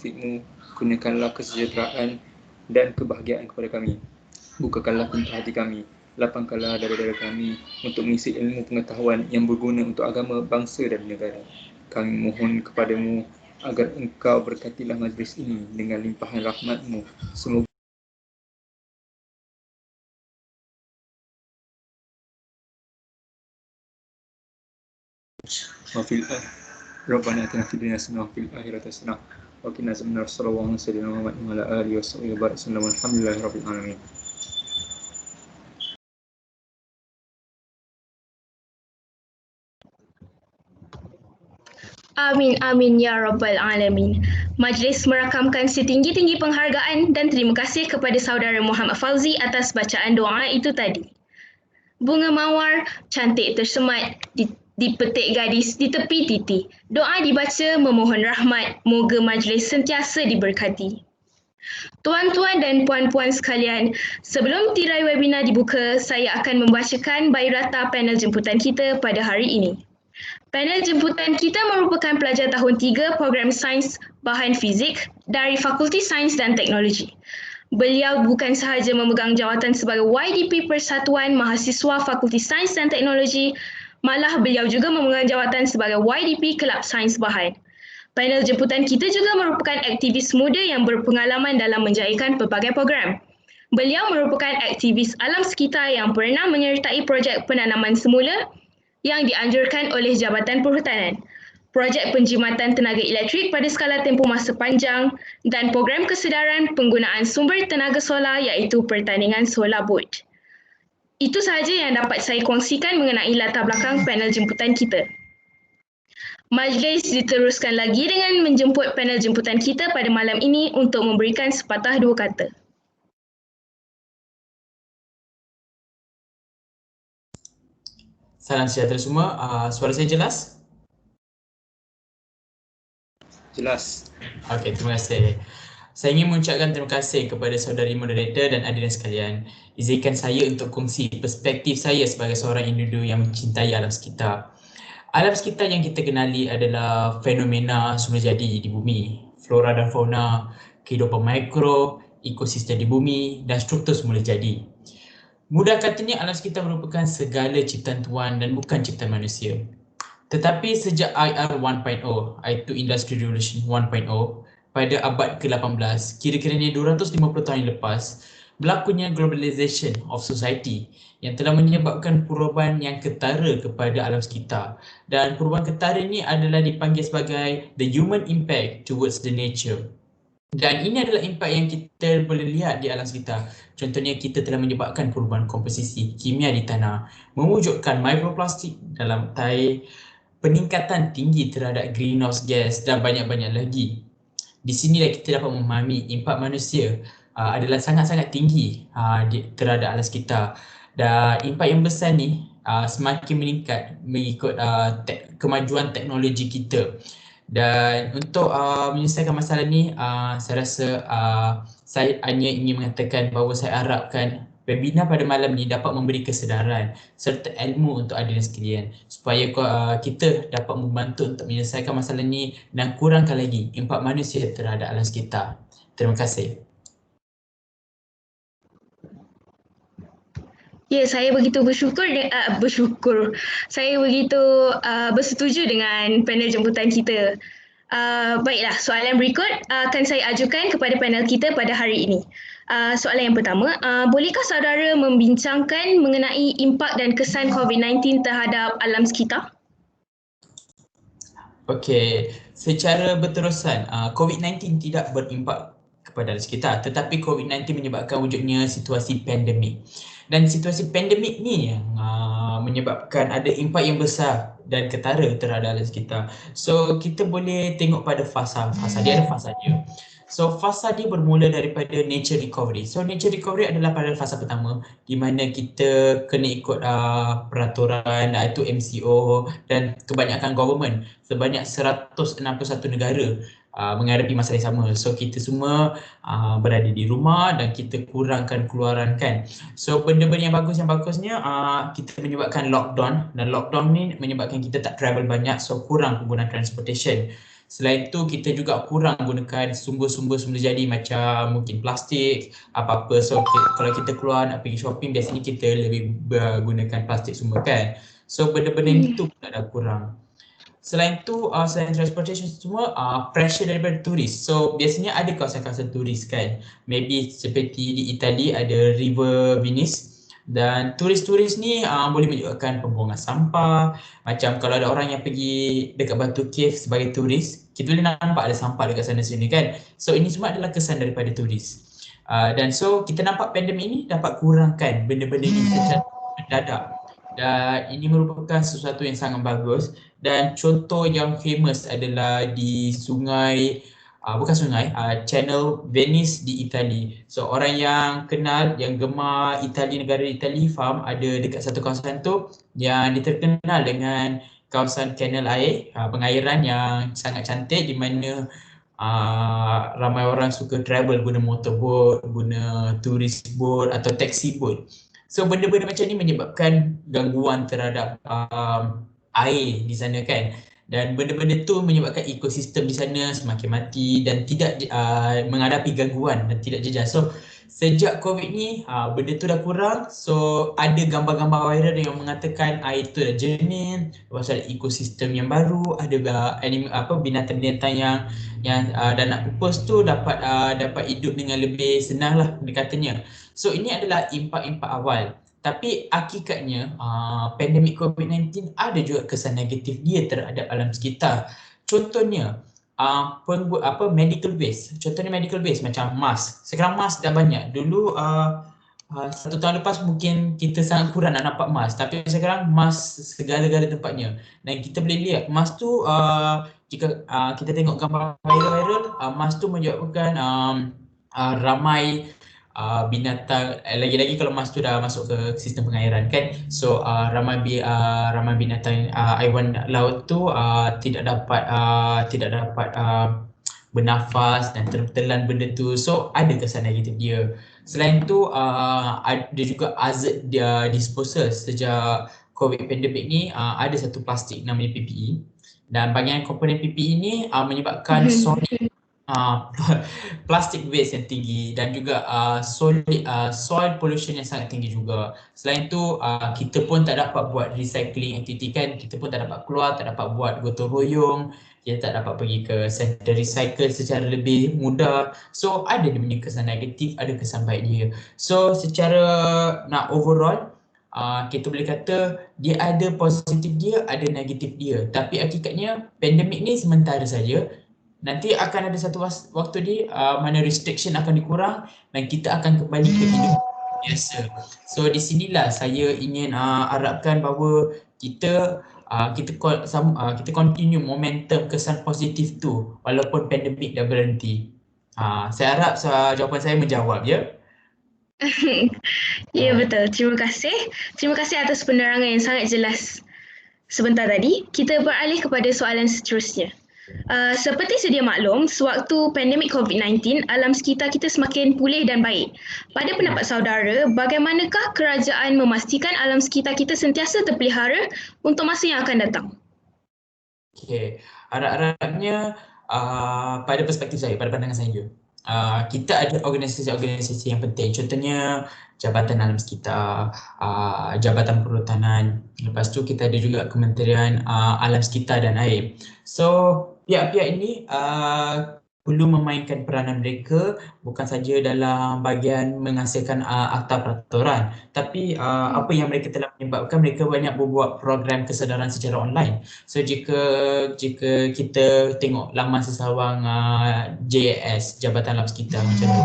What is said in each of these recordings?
taufikmu, kurniakanlah kesejahteraan dan kebahagiaan kepada kami. Bukakanlah pintu hati kami, lapangkanlah dada-dada kami untuk mengisi ilmu pengetahuan yang berguna untuk agama, bangsa dan negara. Kami mohon kepadamu agar engkau berkatilah majlis ini dengan limpahan rahmat-Mu. Semoga wafil Rabbana atina fid dunya hasanah wa fil akhirati hasanah wa qina azabannar. Sallallahu alaihi wasallam wa ala alihi wa barik wasallam. Alhamdulillahirabbil alamin. Amin, amin, ya Rabbal Alamin. Majlis merakamkan setinggi-tinggi penghargaan dan terima kasih kepada saudara Muhammad Fauzi atas bacaan doa itu tadi. Bunga mawar cantik tersemat dipetik gadis di tepi titi. Doa dibaca memohon rahmat, moga majlis sentiasa diberkati. Tuan-tuan dan puan-puan sekalian, sebelum tirai webinar dibuka, saya akan membacakan biodata panel jemputan kita pada hari ini. Panel jemputan kita merupakan pelajar tahun 3 program Sains Bahan Fizik dari Fakulti Sains dan Teknologi. Beliau bukan sahaja memegang jawatan sebagai YDP Persatuan Mahasiswa Fakulti Sains dan Teknologi, malah beliau juga memegang jawatan sebagai YDP Kelab Sains Bahan. Panel jemputan kita juga merupakan aktivis muda yang berpengalaman dalam menjayakan pelbagai program. Beliau merupakan aktivis alam sekitar yang pernah menyertai projek penanaman semula yang dianjurkan oleh Jabatan Perhutanan, projek penjimatan tenaga elektrik pada skala tempoh masa panjang dan program kesedaran penggunaan sumber tenaga solar iaitu pertandingan Solar Boat. Itu sahaja yang dapat saya kongsikan mengenai latar belakang panel jemputan kita. Majlis diteruskan lagi dengan menjemput panel jemputan kita pada malam ini untuk memberikan sepatah dua kata. Salam sejahtera semua. Suara saya jelas? Jelas. Okey, terima kasih. Saya ingin mengucapkan terima kasih kepada saudari moderator dan hadirin sekalian. Izinkan saya untuk kongsi perspektif saya sebagai seorang individu yang mencintai alam sekitar. Alam sekitar yang kita kenali adalah fenomena semula jadi di bumi, flora dan fauna, kehidupan mikro, ekosistem di bumi dan struktur semula jadi. Mudah katanya alam sekitar merupakan segala ciptaan Tuhan dan bukan ciptaan manusia. Tetapi sejak IR 1.0, iaitu Industry Revolution 1.0, pada abad ke-18, kira-kiranya 250 tahun yang lepas, berlakunya globalization of society yang telah menyebabkan perubahan yang ketara kepada alam sekitar. Dan perubahan ketara ini adalah dipanggil sebagai the human impact towards the nature. Dan ini adalah impak yang kita boleh lihat di alam sekitar. Contohnya kita telah menyebabkan perubahan komposisi kimia di tanah, mewujudkan mikroplastik dalam air, peningkatan tinggi terhadap greenhouse gas dan banyak-banyak lagi. Di sinilah kita dapat memahami impak manusia adalah sangat-sangat tinggi terhadap alam sekitar. Dan impak yang besar ni semakin meningkat mengikut kemajuan teknologi kita. Dan untuk menyelesaikan masalah ni, saya rasa saya hanya ingin mengatakan bahawa saya harapkan webinar pada malam ni dapat memberi kesedaran serta ilmu untuk hadirin sekalian supaya kita dapat membantu untuk menyelesaikan masalah ni dan kurangkan lagi impak manusia terhadap alam sekitar. Terima kasih. Ya, saya begitu Saya begitu bersetuju dengan panel jemputan kita. Baiklah, soalan berikut akan saya ajukan kepada panel kita pada hari ini. Soalan yang pertama, bolehkah saudara membincangkan mengenai impak dan kesan COVID-19 terhadap alam sekitar? Okey, secara berterusan, COVID-19 tidak berimpak kepada alam sekitar, tetapi COVID-19 menyebabkan wujudnya situasi pandemik. Dan situasi pandemik ni yang menyebabkan ada impak yang besar dan ketara terhadap alam sekitar. So kita boleh tengok pada fasa dia ada fasa dia. So fasa dia bermula daripada nature recovery. So nature recovery adalah pada fasa pertama di mana kita kena ikut peraturan iaitu MCO dan kebanyakan government sebanyak 161 negara menghadapi masalah yang sama. So kita semua berada di rumah dan kita kurangkan keluaran kan. So benda-benda yang bagusnya kita menyebabkan lockdown, dan lockdown ni menyebabkan kita tak travel banyak, so kurang penggunaan transportation. Selain itu kita juga kurang gunakan sumber-sumber jadi macam mungkin plastik, apa-apa. So kalau kita keluar nak pergi shopping, biasanya kita lebih gunakan plastik semua kan. So benda-benda itu pula dah kurang. Selain tu, selain transportation semua, pressure daripada turis. So biasanya ada kawasan-kawasan turis kan. Maybe seperti di Itali ada River Venice, dan turis-turis ni boleh menyebabkan pembuangan sampah. Macam kalau ada orang yang pergi dekat Batu Cave sebagai turis, kita boleh nampak ada sampah dekat sana sini kan. So ini semua adalah kesan daripada turis. Dan so kita nampak pandemik ini dapat kurangkan benda-benda ini secara mendadak. Dan ini merupakan sesuatu yang sangat bagus. Dan contoh yang famous adalah di sungai, Channel Venice di Itali. So orang yang kenal, yang gemar negara Itali faham ada dekat satu kawasan tu yang terkenal dengan kawasan kanal air, pengairan yang sangat cantik, di mana ramai orang suka travel guna motorboat, guna tourist boat atau taxi boat. So benda-benda macam ni menyebabkan gangguan terhadap air di sana kan. Dan benda-benda tu menyebabkan ekosistem di sana semakin mati dan tidak menghadapi gangguan dan tidak jejak. So sejak COVID ni benda tu dah kurang. So ada gambar-gambar viral yang mengatakan air tu dah jernih, lepas ada ekosistem yang baru, ada binatang-binatang yang dah nak pupus tu dapat hidup dengan lebih senang lah katanya. So ini adalah impak-impak awal. Tapi hakikatnya pandemik COVID-19 ada juga kesan negatif dia terhadap alam sekitar. Contohnya medical waste. Contohnya medical waste macam mask. Sekarang mask dah banyak. Dulu 1 tahun lepas mungkin kita sangat kurang nak nampak mask, tapi sekarang mask segala-gala tempatnya. Dan kita boleh lihat mask tu jika kita tengok gambar viral, mask tu menyebabkan ramai binatang, lagi-lagi kalau mas tu dah masuk ke sistem pengairan kan. So ramai binatang haiwan laut tu tidak dapat bernafas dan tertelan benda tu. So ada kesan negatif dia. Selain tu ada juga hazard disposal. Sejak COVID pandemik ni ada satu plastik namanya PPE, dan bahagian komponen PPE ni menyebabkan solid plastic waste yang tinggi, dan juga soil pollution yang sangat tinggi juga. Selain tu kita pun tak dapat buat recycling activity kan. Kita pun tak dapat keluar, tak dapat buat gotong royong, kita tak dapat pergi ke center recycle secara lebih mudah. So ada dia punya kesan negatif, ada kesan baik dia. So secara nak overall kita boleh kata dia ada positif dia, ada negatif dia. Tapi hakikatnya pandemik ni sementara saja. Nanti akan ada satu waktu di mana restriction akan dikurang dan kita akan kembali ke hidup biasa. So di sinilah saya ingin harapkan bahawa kita continue momentum kesan positif tu walaupun pandemik dah berhenti. Saya harap jawapan saya menjawab ya. Ya betul. Terima kasih. Terima kasih atas penerangan yang sangat jelas sebentar tadi. Kita beralih kepada soalan seterusnya. Seperti sedia maklum, sewaktu pandemik COVID-19, alam sekitar kita semakin pulih dan baik. Pada pendapat saudara, bagaimanakah kerajaan memastikan alam sekitar kita sentiasa terpelihara untuk masa yang akan datang? Okey, harap-harapnya pada perspektif saya, pada pandangan saya, kita ada organisasi-organisasi yang penting. Contohnya Jabatan Alam Sekitar, Jabatan Perhutanan. Lepas tu kita ada juga Kementerian Alam Sekitar dan Air. So pihak-pihak ini perlu memainkan peranan mereka bukan saja dalam bahagian menghasilkan akta peraturan, tapi apa yang mereka telah menyebabkan, mereka banyak membuat program kesedaran secara online. So jika kita tengok laman sesawang JAS, Jabatan Alam Sekitar macam tu,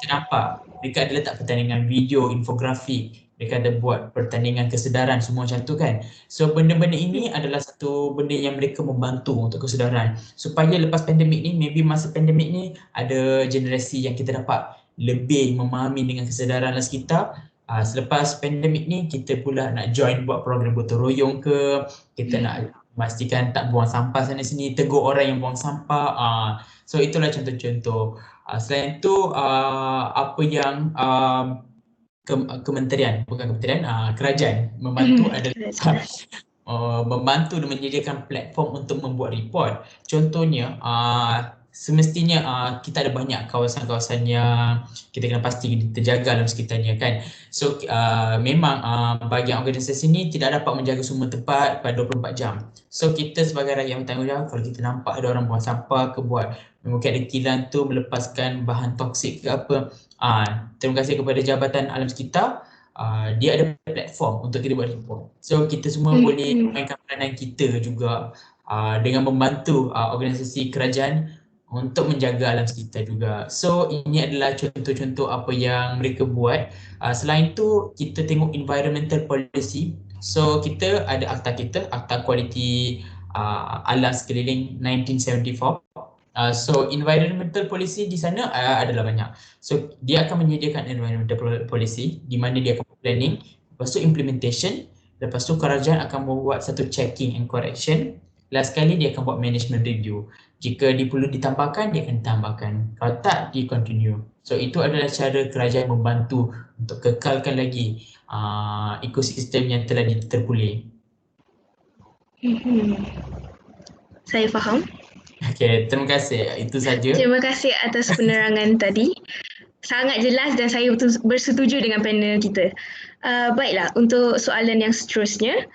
kita nampak mereka ada letak pertandingan video, infografik, mereka ada buat pertandingan kesedaran semua macam tu kan. So benda-benda ini adalah satu benda yang mereka membantu untuk kesedaran supaya lepas pandemik ni, maybe masa pandemik ni ada generasi yang kita dapat lebih memahami dengan kesedaran alam sekitar. Selepas pandemik ni kita pula nak join buat program gotong royong ke, kita nak pastikan tak buang sampah sana sini, tegur orang yang buang sampah. So itulah contoh-contoh. Selain itu apa yang kementerian, bukan kementerian, kerajaan membantu adalah membantu dan menyediakan platform untuk membuat report. Contohnya semestinya kita ada banyak kawasan-kawasan yang kita kena pasti terjaga dalam sekitarnya kan. So memang bagi organisasi ini tidak dapat menjaga semua tempat pada 24 jam. So kita sebagai rakyat bertanggungjawab, kalau kita nampak ada orang buang sampah ke buat, mungkin ada kilang tu melepaskan bahan toksik ke apa, terima kasih kepada Jabatan Alam Sekitar, dia ada platform untuk kita buat report. So kita semua boleh mainkan peranan kita juga dengan membantu organisasi kerajaan untuk menjaga alam sekitar juga. So ini adalah contoh-contoh apa yang mereka buat. Selain itu kita tengok environmental policy. So kita ada Akta Kualiti Alam Sekeliling 1974. So environmental policy di sana adalah banyak. So dia akan menyediakan environmental policy di mana dia akan planning, lepas tu implementation, lepas tu kerajaan akan membuat satu checking and correction. Last sekali dia akan buat management review. Jika dia perlu ditambahkan, dia akan tambahkan. Kalau tak, dia continue. So itu adalah cara kerajaan membantu untuk kekalkan lagi ekosistem yang telah terpulih. Saya faham. Okey, terima kasih. Itu saja. Terima kasih atas penerangan tadi. Sangat jelas dan saya bersetuju dengan panel kita. Baiklah, untuk soalan yang seterusnya.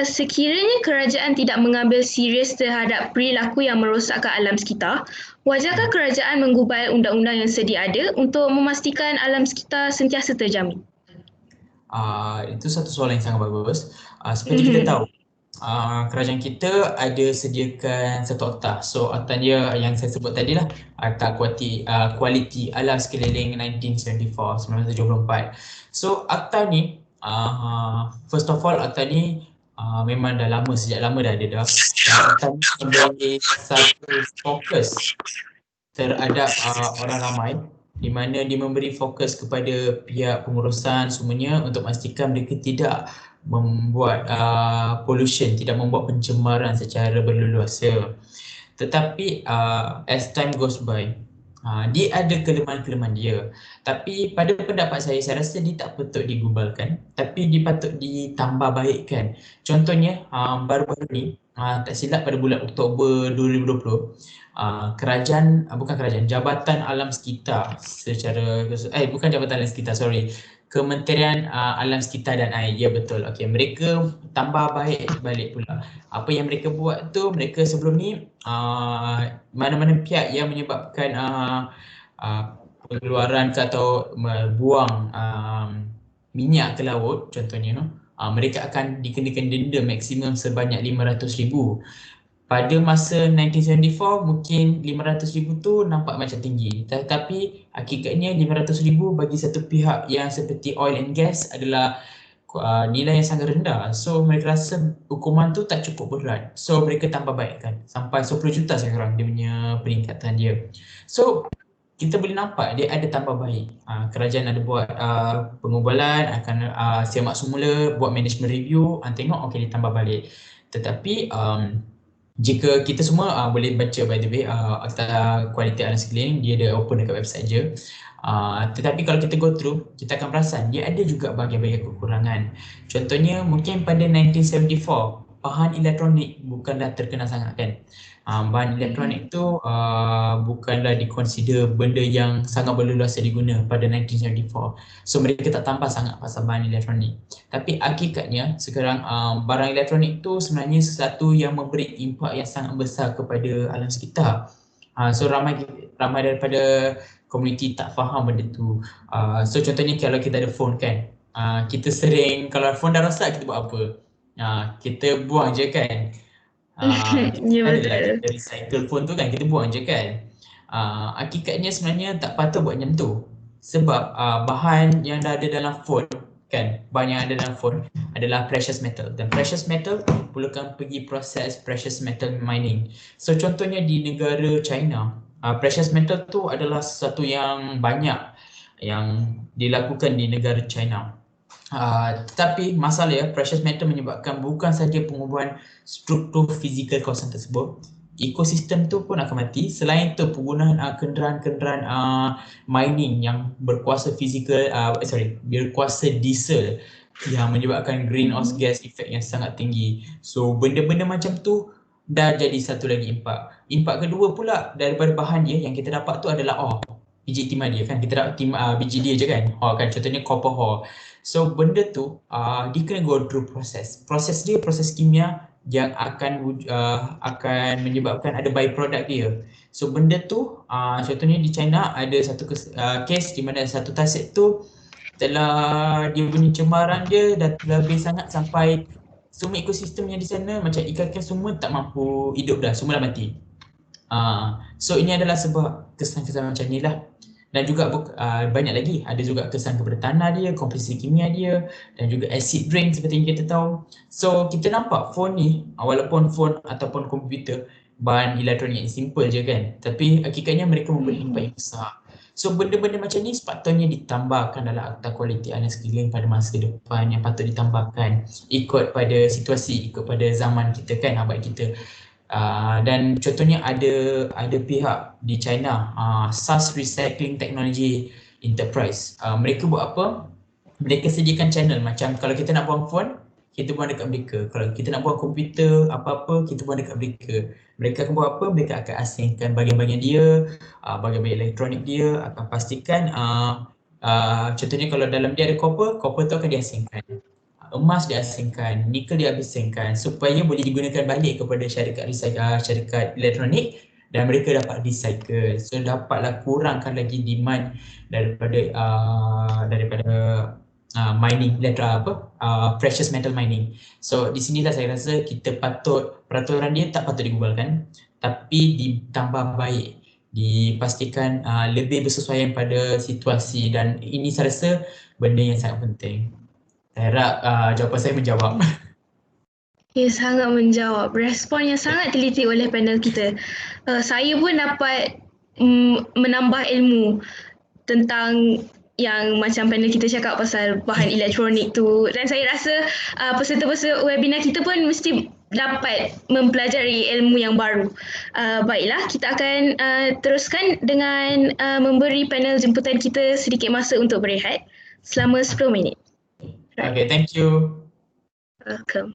Sekiranya kerajaan tidak mengambil serius terhadap perilaku yang merosakkan alam sekitar, wajarkah kerajaan menggubal undang-undang yang sedia ada untuk memastikan alam sekitar sentiasa terjamin? Itu satu soalan yang sangat bagus. Seperti kita tahu, kerajaan kita ada sediakan satu akta. So akta dia yang saya sebut tadi lah, Akta Kualiti Alam Sekeliling 1974. So akta ni, first of all akta ni memang dah lama, sejak lama dah ada dah. Akta ni memberi satu fokus terhadap orang ramai, di mana dia memberi fokus kepada pihak pengurusan semuanya untuk memastikan mereka tidak membuat pollution, tidak membuat pencemaran secara berleluasa. Tetapi as time goes by, dia ada kelemahan-kelemahan dia. Tapi pada pendapat saya rasa dia tak patut digubalkan, tapi dia patut ditambah baikkan. Contohnya baru-baru ni, tak silap pada bulan Oktober 2020, Jabatan Alam Sekitar bukan Jabatan Alam Sekitar, Kementerian Alam Sekitar dan Air, ya betul. Okey, mereka tambah baik balik pula. Apa yang mereka buat tu, mereka sebelum ni mana-mana pihak yang menyebabkan pengeluaran atau buang minyak ke laut contohnya, mereka akan dikenakan denda maksimum sebanyak 500,000. Pada masa 1974 mungkin 500,000 tu nampak macam tinggi, tetapi hakikatnya 500,000 bagi satu pihak yang seperti oil and gas adalah nilai yang sangat rendah. So mereka rasa hukuman tu tak cukup berat, so mereka tambah baikkan sampai 10 juta sekarang dia punya peningkatan dia. So kita boleh nampak dia ada tambah baik. Kerajaan ada buat pengubalan, akan semak semula, buat management review, tengok okey dia tambah balik. Tetapi jika kita semua boleh baca, by the way, Akta Kualiti Alam Sekeliling, dia ada open dekat website je. Tetapi kalau kita go through, kita akan perasan dia ada juga bahagian-bahagian kekurangan. Contohnya mungkin pada 1974, bahan elektronik bukanlah terkenal sangat kan. Bahan elektronik tu bukanlah dikonsider benda yang sangat berleluasa diguna pada 1974. So mereka tak tambah sangat pasal bahan elektronik. Tapi hakikatnya sekarang barang elektronik tu sebenarnya sesuatu yang memberi impak yang sangat besar kepada alam sekitar. So ramai daripada komuniti tak faham benda tu. So contohnya kalau kita ada phone kan, kita sering kalau phone dah rosak kita buat apa? Kita buang je kan. Ya, betul. Kita recycle phone tu kan, kita buang je kan. Hakikatnya sebenarnya tak patut buat macam tu. Sebab bahan yang dah ada dalam phone kan, bahan yang ada dalam phone adalah precious metal, dan precious metal perlukan pergi proses precious metal mining. So contohnya di negara China, precious metal tu adalah sesuatu yang banyak yang dilakukan di negara China. Tetapi masalah ya, precious metal menyebabkan bukan saja pengubahan struktur fizikal kawasan tersebut, ekosistem tu pun akan mati. Selain itu penggunaan kenderaan-kenderaan mining yang berkuasa fizikal, berkuasa diesel yang menyebabkan greenhouse gas effect yang sangat tinggi. So benda-benda macam tu dah jadi satu lagi impak. Impak kedua pula daripada bahan dia yang kita dapat tu adalah ore. Biji timah dia kan, kita dapat biji dia je kan, ore kan, contohnya copper ore. So benda tu dia kena go through proses. Proses dia proses kimia yang akan menyebabkan ada byproduct dia. So benda tu contohnya di China ada satu case di mana satu tasik tu telah dia punya cemaran dia dah lebih sangat sampai semua ekosistem yang di sana macam ikan-ikan semua tak mampu hidup dah, semua dah mati. So ini adalah sebab kesan-kesan macam ni lah. Dan juga banyak lagi, ada juga kesan kepada tanah dia, komposisi kimia dia dan juga acid rain seperti yang kita tahu. So kita nampak phone ni, walaupun phone ataupun komputer bahan elektronik yang simple je kan, tapi hakikatnya mereka memberi impak yang besar. So benda-benda macam ni sepatutnya ditambahkan dalam akta kualiti alam sekeliling pada masa depan yang patut ditambahkan ikut pada situasi, ikut pada zaman kita kan, abad kita. Dan contohnya ada pihak di China, SAS Recycling Technology Enterprise. Mereka buat apa? Mereka sediakan channel macam kalau kita nak buang phone, kita buang dekat mereka. Kalau kita nak buang komputer apa-apa, kita buang dekat mereka. Mereka akan buat apa? Mereka akan asingkan bahagian-bahagian dia, bahagian-bahagian elektronik dia, akan pastikan contohnya kalau dalam dia ada copper, copper tu akan diasingkan. Emas diasingkan, nikel diasingkan supaya boleh digunakan balik kepada syarikat elektronik dan mereka dapat recycle. So dapatlah kurangkan lagi demand daripada mining precious metal mining. So di sinilah saya rasa kita patut, peraturan dia tak patut digubalkan tapi ditambah baik, dipastikan lebih bersesuaian pada situasi dan ini saya rasa benda yang sangat penting. Saya harap jawapan saya menjawab. Ya, sangat menjawab. Respon yang sangat teliti oleh panel kita. Saya pun dapat menambah ilmu tentang yang macam panel kita cakap pasal bahan elektronik tu, dan saya rasa peserta-peserta webinar kita pun mesti dapat mempelajari ilmu yang baru. Baiklah, kita akan teruskan dengan memberi panel jemputan kita sedikit masa untuk berehat selama 10 minit. Right. Okay, thank you. Welcome.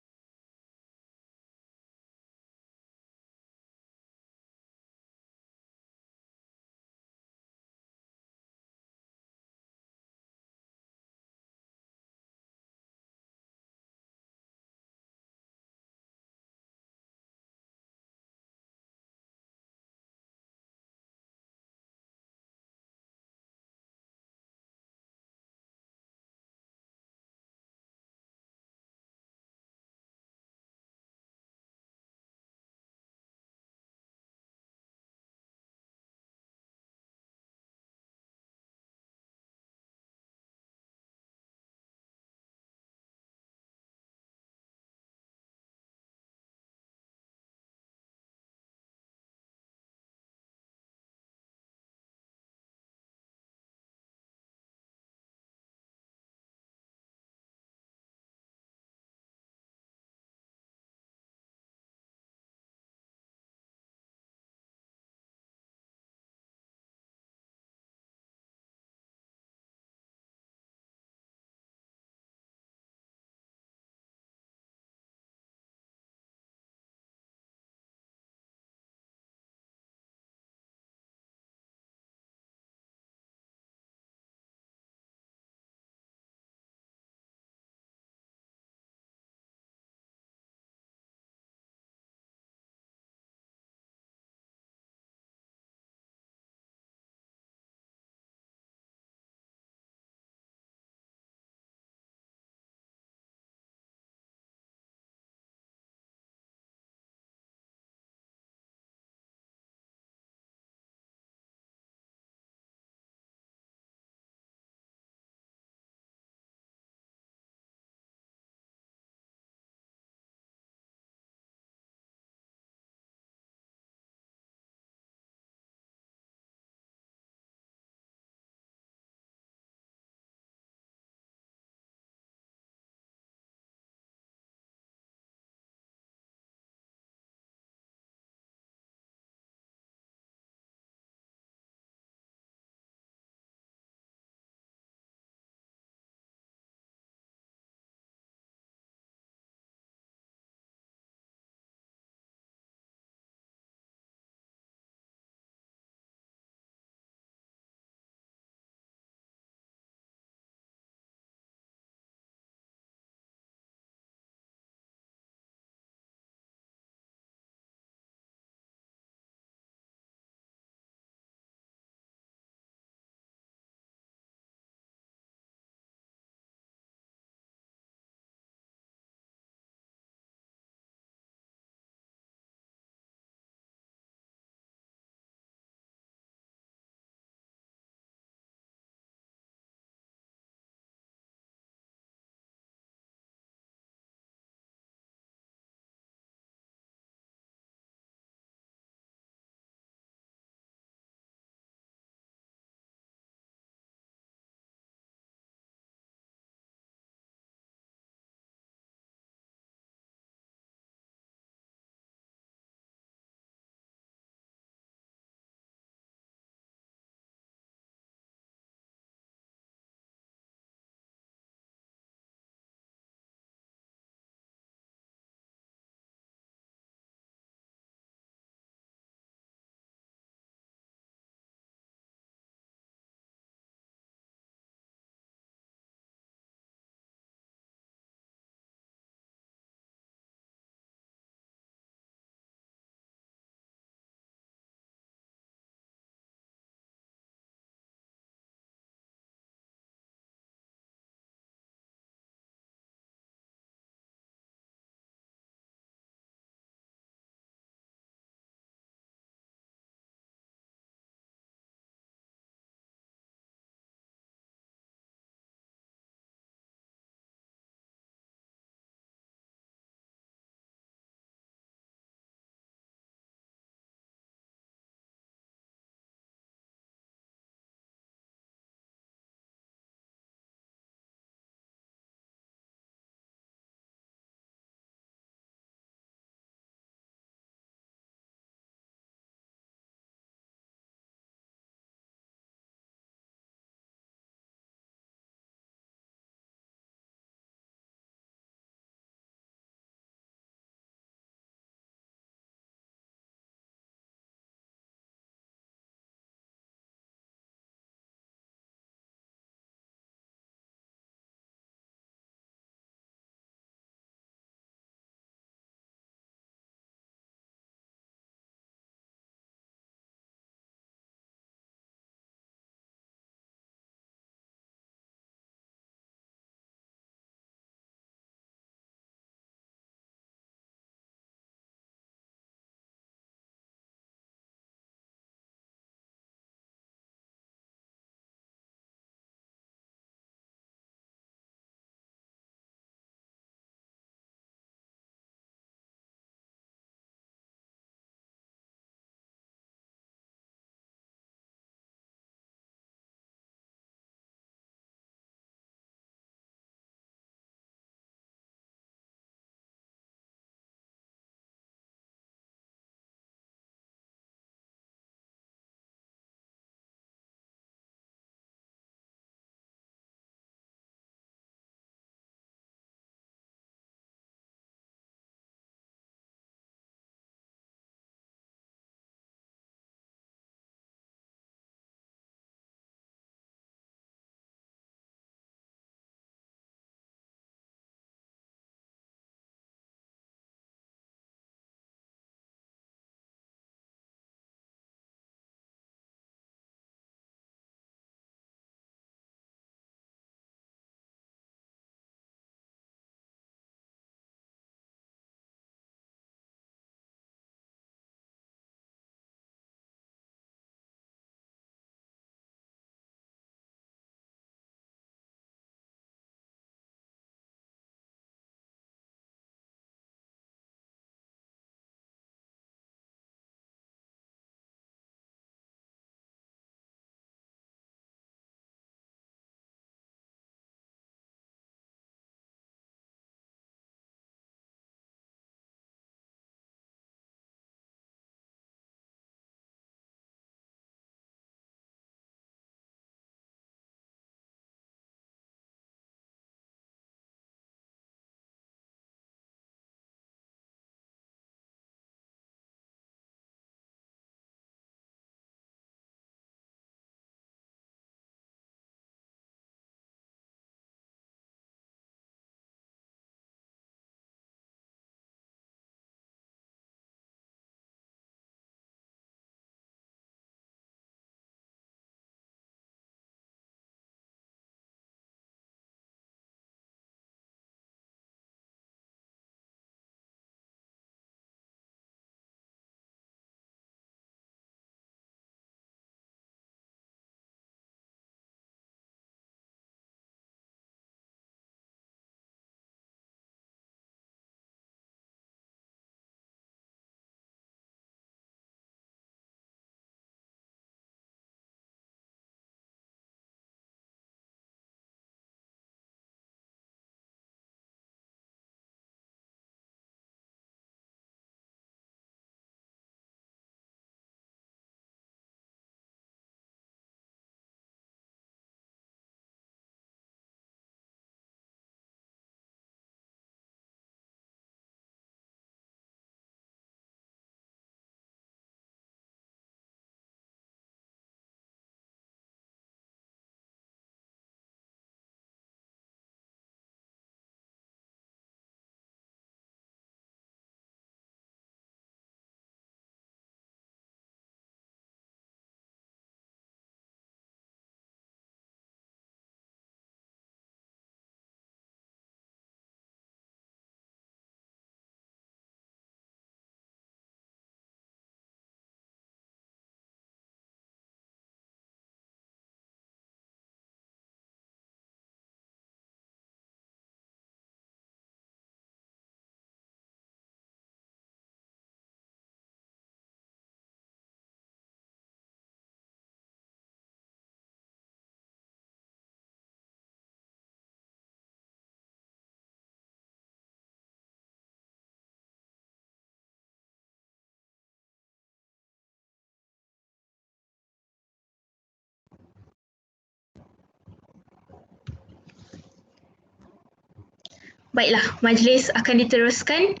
Baiklah, majlis akan diteruskan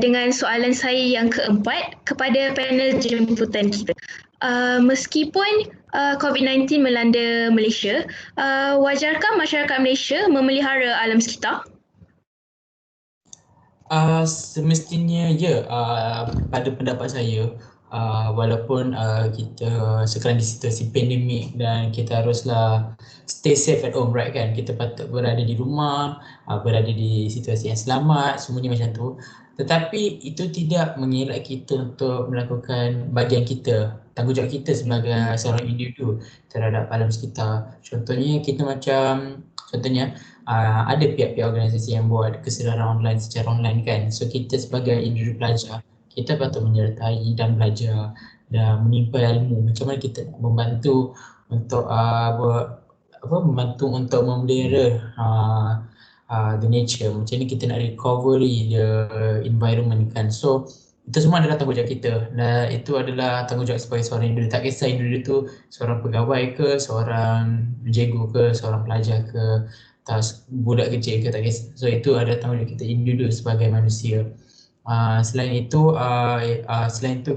dengan soalan saya yang keempat kepada panel jemputan kita. Meskipun COVID-19 melanda Malaysia, wajarkah masyarakat Malaysia memelihara alam sekitar? Semestinya ya, pada pendapat saya, walaupun kita sekarang di situasi pandemik dan kita haruslah stay safe at home, right kan, kita patut berada di rumah, berada di situasi yang selamat, semuanya macam tu. Tetapi itu tidak mengelak kita untuk melakukan bahagian kita, tanggungjawab kita sebagai seorang individu terhadap alam sekitar. Contohnya ada pihak-pihak organisasi yang buat kesedaran online secara online kan. So kita sebagai individu pelajar, kita patut menyertai dan belajar dan menimpa ilmu macam mana kita nak membantu untuk membantu untuk memelihara the nature, macam ni kita nak recovery the environment kan. So itu semua adalah tanggungjawab kita dan itu adalah tanggungjawab sebagai seorang individu. Tak kisah individu tu seorang pegawai ke, seorang cikgu ke, seorang pelajar ke, budak kecil ke, tak kisah. So itu adalah tanggungjawab kita individu sebagai manusia. Selain itu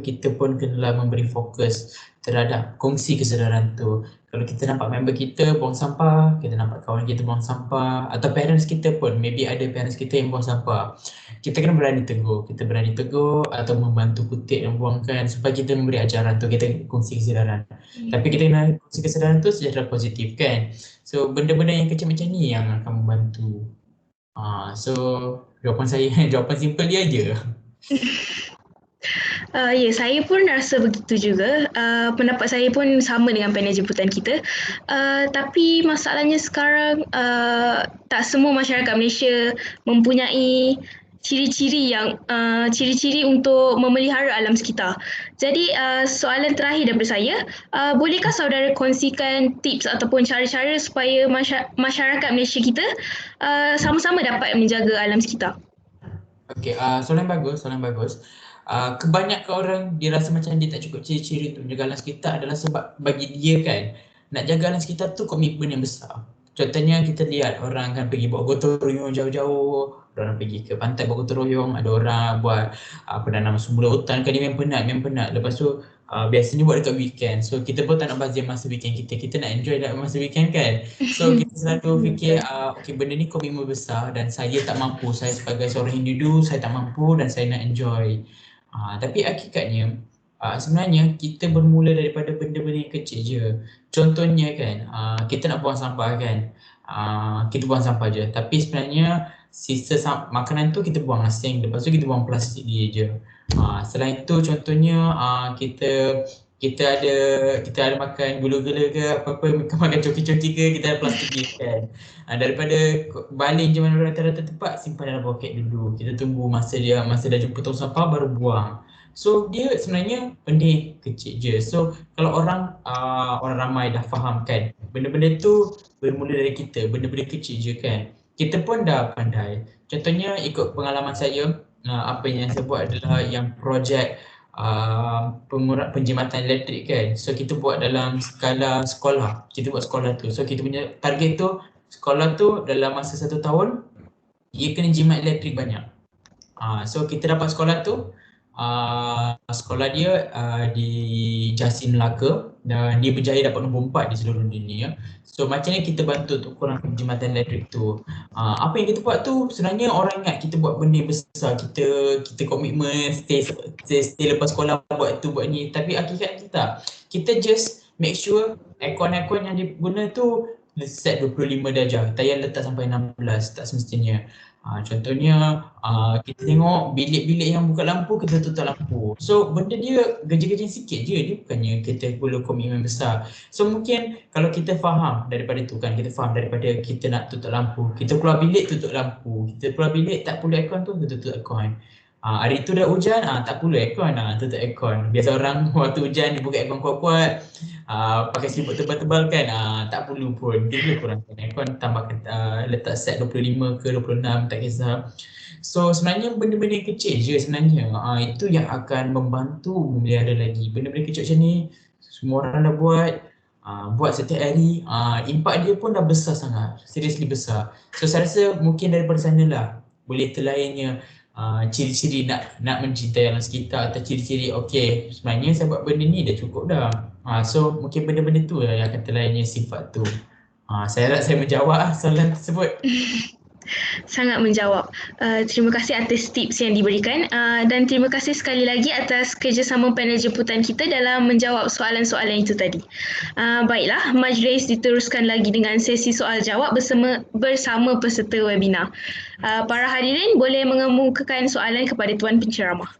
kita pun kenalah memberi fokus terhadap kongsi kesedaran tu. Kalau kita nampak member kita buang sampah, kita nampak kawan kita buang sampah, atau parents kita pun, maybe ada parents kita yang buang sampah, kita kena berani tegur. Kita berani tegur atau membantu kutip yang buangkan supaya kita memberi ajaran tu, kita kongsi kesedaran. Tapi kita kena kongsi kesedaran tu secara positif kan. So benda-benda yang kecil macam ni yang akan membantu. So jawapan saya, jawapan simple dia je. Ya, saya pun rasa begitu juga. Pendapat saya pun sama dengan panel jemputan kita. Tapi masalahnya sekarang tak semua masyarakat Malaysia mempunyai ciri-ciri untuk memelihara alam sekitar. Jadi soalan terakhir daripada saya, bolehkah saudara kongsikan tips ataupun cara-cara supaya masyarakat Malaysia kita sama-sama dapat menjaga alam sekitar? Okey, soalan bagus. Kebanyakan orang dia rasa macam dia tak cukup ciri-ciri untuk menjaga alam sekitar adalah sebab bagi dia kan, nak jaga alam sekitar tu komitmen yang besar. Contohnya kita lihat orang kan pergi buat gotong royong jauh-jauh, orang pergi ke pantai buat gotong royong, ada orang buat penanam sumber hutan kan, dia memang penat. Lepas tu biasanya buat dekat weekend. So kita pun tak nak bazir masa weekend kita nak enjoy dalam masa weekend kan. So kita selalu fikir okey, benda ni komitmen besar dan saya tak mampu, saya sebagai seorang individu saya tak mampu dan saya nak enjoy. Tapi hakikatnya sebenarnya kita bermula daripada benda-benda yang kecil je. Contohnya kan, kita nak buang sampah kan, kita buang sampah je. Tapi sebenarnya sisa makanan tu kita buang asing, lepas tu kita buang plastik dia je. Selain itu contohnya kita ada makan gula-gula ke apa-apa, makan coki-coki ke, kita ada plastik dia kan. Daripada baling je mana rata-rata tempat, simpan dalam poket dulu. Kita tunggu masa dah jumpa tong sampah baru buang. So dia sebenarnya benda kecil je. So kalau orang ramai dah faham kan, benda-benda tu bermula dari kita, benda-benda kecil je kan. Kita pun dah pandai. Contohnya ikut pengalaman saya, apa yang saya buat adalah yang projek penjimatan elektrik kan. So kita buat dalam skala sekolah. Kita buat sekolah tu. So kita punya target tu, sekolah tu dalam masa 1 tahun dia kena jimat elektrik banyak. So kita dapat sekolah tu, sekolah dia di Jasin Melaka dan dia berjaya dapat nombor 4 di seluruh dunia. So macam ni kita bantu untuk kurang penjimatan elektrik tu. Apa yang kita buat tu sebenarnya orang ingat kita buat benda besar, kita komitmen stay lepas sekolah buat tu buat ni, tapi hakikat kita just make sure aircon yang diguna tu set 25 darjah, tak payah letak sampai 16, tak semestinya. Contohnya kita tengok bilik-bilik yang buka lampu, kita tutup lampu. So benda dia kerja-kerja sikit je, dia bukannya kita perlu komitmen besar. So mungkin kalau kita faham daripada tu kan, kita faham daripada kita nak tutup lampu, kita keluar bilik tutup lampu, kita keluar bilik tak perlu aircon tu, kita tutup aircon. Hari tu dah hujan, tak perlu aircon, tutup aircon. Biasa orang waktu hujan dia buka aircon kuat-kuat, pakai selimut tebal-tebal kan, tak perlu pun, dia boleh kurangkan aircon, tambahkan letak set 25 ke 26, tak kisah. So sebenarnya benda-benda yang kecil je sebenarnya, itu yang akan membantu memelihara lagi. Benda-benda kecil macam ni semua orang dah buat, buat setiap hari, impak dia pun dah besar sangat, seriously besar. So saya rasa mungkin daripada sanalah boleh terlahirnya ciri-ciri nak mencintai alam sekitar atau ciri-ciri okey sebenarnya saya buat benda ni dah cukup dah. So mungkin benda-benda tu lah yang akan terlahirnya sifat tu. Saya harap saya menjawab soalan tersebut. Sangat menjawab. Terima kasih atas tips yang diberikan dan terima kasih sekali lagi atas kerjasama panel jemputan kita dalam menjawab soalan-soalan itu tadi. Baiklah, majlis diteruskan lagi dengan sesi soal jawab bersama peserta webinar. Para hadirin boleh mengemukakan soalan kepada Tuan Penceramah.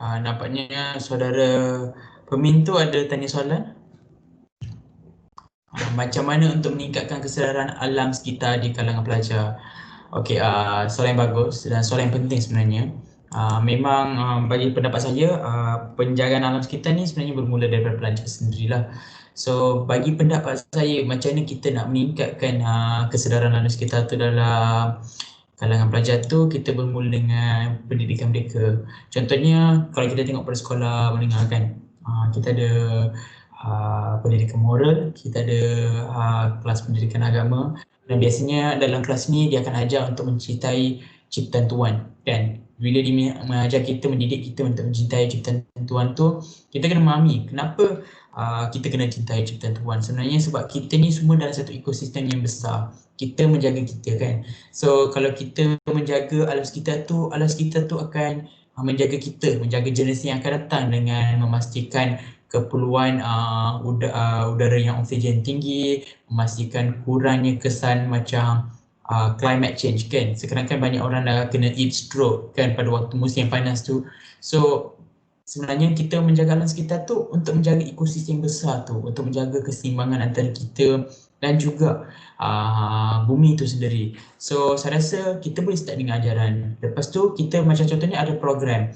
Nampaknya saudara Pemin tu ada tanya soalan. Macam mana untuk meningkatkan kesedaran alam sekitar di kalangan pelajar? Okey, soalan yang bagus dan soalan yang penting sebenarnya. Memang bagi pendapat saya, penjagaan alam sekitar ni sebenarnya bermula daripada pelajar sendirilah. So bagi pendapat saya, macam mana kita nak meningkatkan kesedaran alam sekitar tu dalam kalangan pelajar tu, kita bermula dengan pendidikan mereka. Contohnya kalau kita tengok pada sekolah menengah kan, kita ada pendidikan moral, kita ada kelas pendidikan agama, dan biasanya dalam kelas ni dia akan ajar untuk mencintai ciptaan Tuhan. Dan bila dia mengajar kita, mendidik kita untuk mencintai ciptaan Tuhan tu, kita kena memahami kenapa kita kena cintai ciptaan Tuhan. Sebenarnya sebab kita ni semua dalam satu ekosistem yang besar. Kita menjaga kita kan. So kalau kita menjaga alam sekitar tu akan menjaga kita, menjaga generasi yang akan datang dengan memastikan keperluan udara yang oksigen tinggi, memastikan kurangnya kesan macam climate change kan. Sekarang kan banyak orang dah kena heat stroke kan pada waktu musim panas tu. So sebenarnya kita menjaga alam sekitar tu untuk menjaga ekosistem besar tu, untuk menjaga keseimbangan antara kita dan juga bumi itu sendiri. So saya rasa kita boleh start dengan ajaran. Lepas tu kita macam contohnya ada program.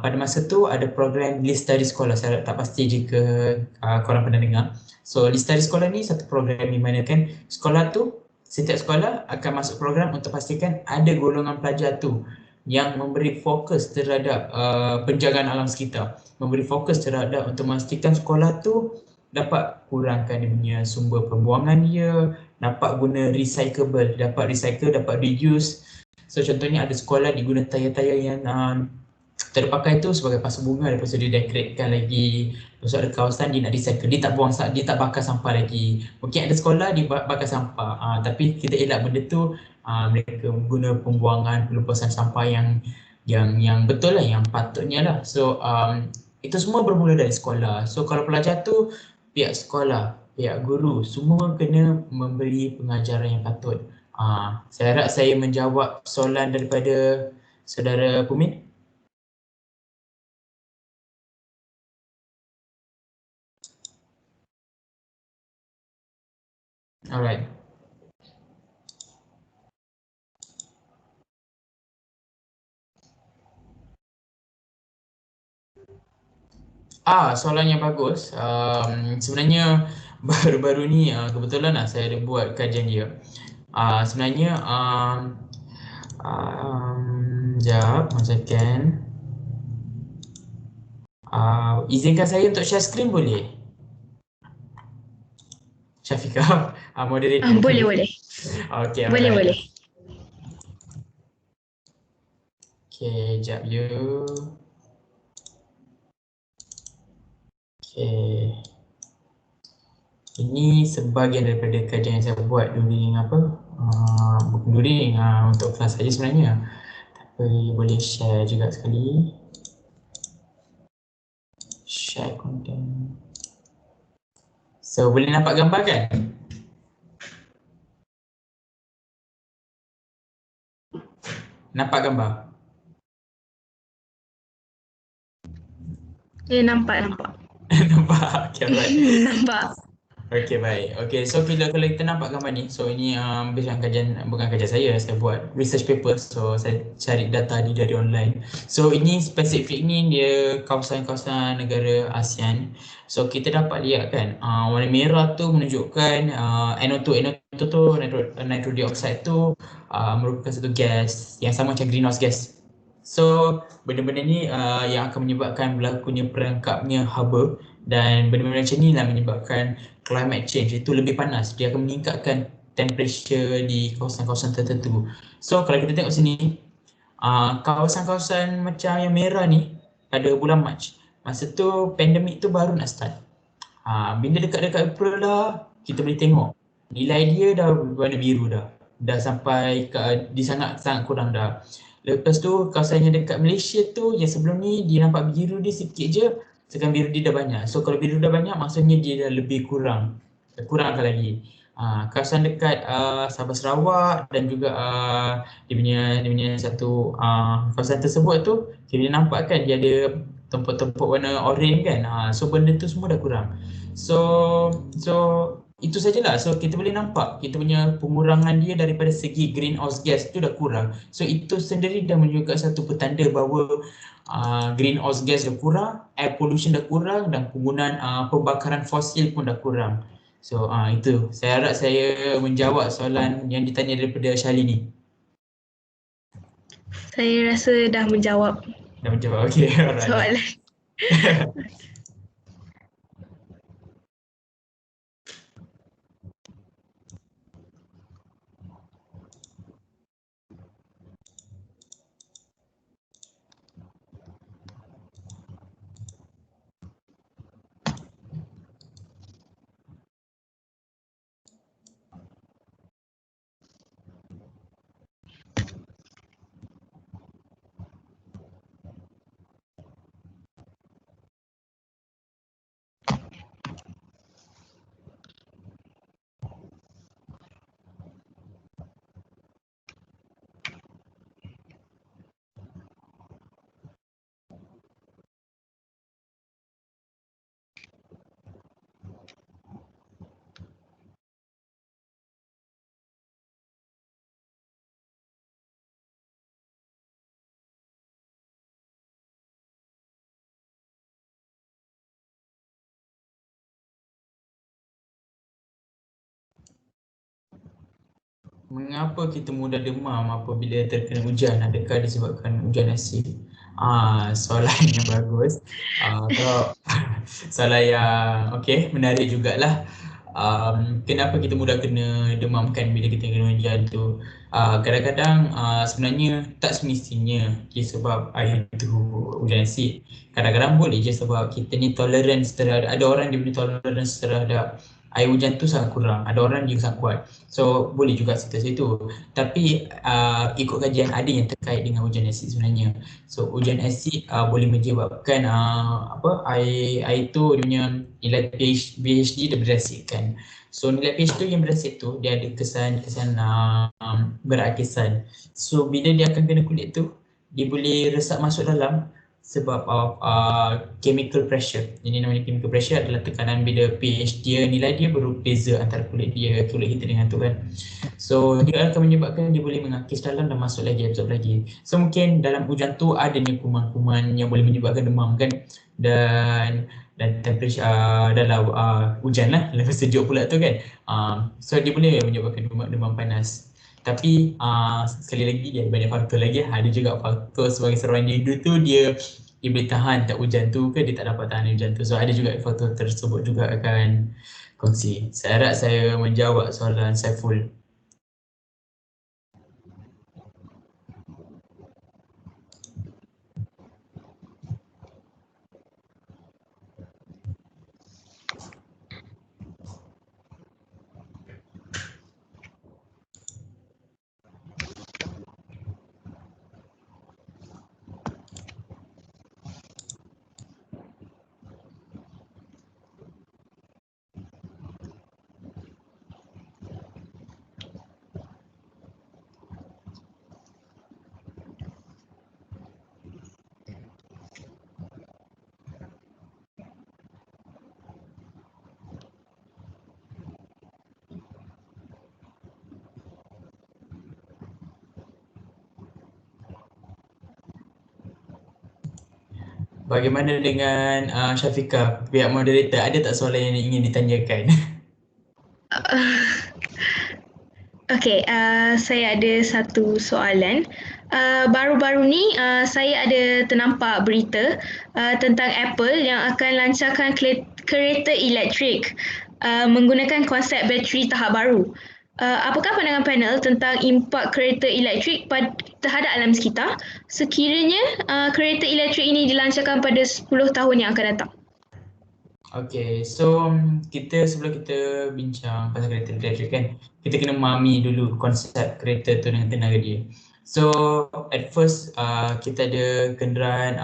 Pada masa tu ada program Lestari Sekolah. Saya tak pasti jika korang pernah dengar. So Lestari Sekolah ni satu program di mana kan sekolah tu, setiap sekolah akan masuk program untuk pastikan ada golongan pelajar tu yang memberi fokus terhadap penjagaan alam sekitar, memberi fokus terhadap untuk memastikan sekolah tu dapat kurangkan dia punya sumber pembuangan dia, dapat guna recyclable, dapat recycle, dapat reuse. So contohnya ada sekolah diguna tayar-tayar yang terpakai tu sebagai pasu bunga, lepas tu dia decoratekan lagi, lepas tu ada kawasan dia nak recycle, dia tak buang, dia tak bakar sampah lagi. Mungkin ada sekolah dia bakar sampah, tapi kita elak benda tu, mereka guna pembuangan, pelupasan sampah yang betul lah, yang patutnya lah. So itu semua bermula dari sekolah. So kalau pelajar tu, pihak sekolah, pihak guru, semua kena memberi pengajaran yang patut. Saya harap saya menjawab soalan daripada saudara Pumin. Alright. Soalan yang bagus. Sebenarnya baru-baru ni kebetulan saya ada buat kajian dia. Sebenarnya sekejap, one second. Izinkan saya untuk share screen boleh? Syafiqah, moderator. Boleh. Okay, boleh. Okay, sekejap you. Okay. Ini sebahagian daripada kajian yang saya buat during bukan during untuk kelas saja sebenarnya. Tapi boleh share juga sekali. Share content. So boleh nampak gambar kan? Nampak gambar? Nampak. Nampak? Okay, alright. Nampak. Okay, baik. Okay, so kalau kita nampak gambar ni, so ini berdasarkan kajian, bukan kajian saya buat research paper, so saya cari data dari online. So ini spesifik ni dia kawasan-kawasan negara ASEAN. So kita dapat lihat kan, warna merah tu menunjukkan NO2 tu, nitro dioxide tu merupakan satu gas yang sama macam greenhouse gas. So benda-benda ni yang akan menyebabkan berlakunya perangkapnya haba, dan benda-benda macam ni lah menyebabkan climate change itu lebih panas. Dia akan meningkatkan temperature di kawasan-kawasan tertentu. So kalau kita tengok sini, kawasan-kawasan macam yang merah ni pada bulan Mac, masa tu pandemik tu baru nak start. Bila dekat-dekat April dah, kita boleh tengok nilai dia dah warna biru dah. Dah sampai di sangat kurang dah. Lepas tu kawasan yang dekat Malaysia tu yang sebelum ni dia nampak biru dia sikit je, sekarang biru dia dah banyak. So kalau biru dah banyak maksudnya dia dah lebih kurangkan lagi. Kawasan dekat Sabah Sarawak dan juga dia punya satu kawasan tersebut tu kita nampak kan dia ada tempat-tempat warna orange kan. So benda tu semua dah kurang. So itu sajalah. So kita boleh nampak kita punya pengurangan dia daripada segi greenhouse gas tu dah kurang. So itu sendiri dah menunjukkan satu petanda bahawa greenhouse gas dah kurang, air pollution dah kurang, dan penggunaan pembakaran fosil pun dah kurang. So itu saya harap saya menjawab soalan yang ditanya daripada Shalini. Saya rasa dah menjawab Dah menjawab. Okey, alright. soalan. Mengapa kita mudah demam apabila terkena hujan? Adakah disebabkan hujan asid? Soalan yang bagus. Kalau soalan yang menarik jugalah. Kenapa kita mudah kena demam kan bila kita kena hujan tu? Kadang-kadang sebenarnya tak semestinya sebab air tu hujan asid. Kadang-kadang boleh je sebab kita ni tolerance terhadap, ada orang dia punya tolerance terhadap air hujan tu sangat kurang, ada orang juga sangat kuat. So boleh juga situasi itu. Tapi ikut kajian ada yang terkait dengan hujan asid sebenarnya. So hujan asid boleh menyebabkan air tu dia punya nilai pH dia berasidkan. So nilai pH tu yang berasid tu dia ada kesan berakisan. So bila dia akan kena kulit tu, dia boleh resap masuk dalam sebab chemical pressure. Ini namanya chemical pressure adalah tekanan bila pH dia, nilai dia berbeza antara kulit kita dengan tu kan. So dia akan menyebabkan dia boleh mengakis dalam dan masuk lagi, absorb lagi. So mungkin dalam hujan tu adanya kuman-kuman yang boleh menyebabkan demam kan. Dan temperature dalam hujan lah, lepas sejuk pula tu kan. So dia boleh menyebabkan demam panas. Tapi sekali lagi dia ada banyak faktor lagi. Ada juga faktor sebagai seorang individu tu dia boleh tahan tak hujan tu ke dia tak dapat tahan hujan tu. So ada juga faktor tersebut juga akan kongsi. Saya harap saya menjawab soalan Saiful. bagaimana dengan Syafiqah, pihak moderator, ada tak soalan yang ingin ditanyakan? Okey, saya ada satu soalan. Baru-baru ni saya ada ternampak berita tentang Apple yang akan lancarkan kereta elektrik menggunakan konsep bateri tahap baru. Apakah pandangan panel tentang impak kereta elektrik terhadap alam sekitar sekiranya kereta elektrik ini dilancarkan pada 10 tahun yang akan datang? Okay, so sebelum kita bincang pasal kereta elektrik kan, kita kena memahami dulu konsep kereta tu dengan tenaga dia. So at first kita ada kenderaan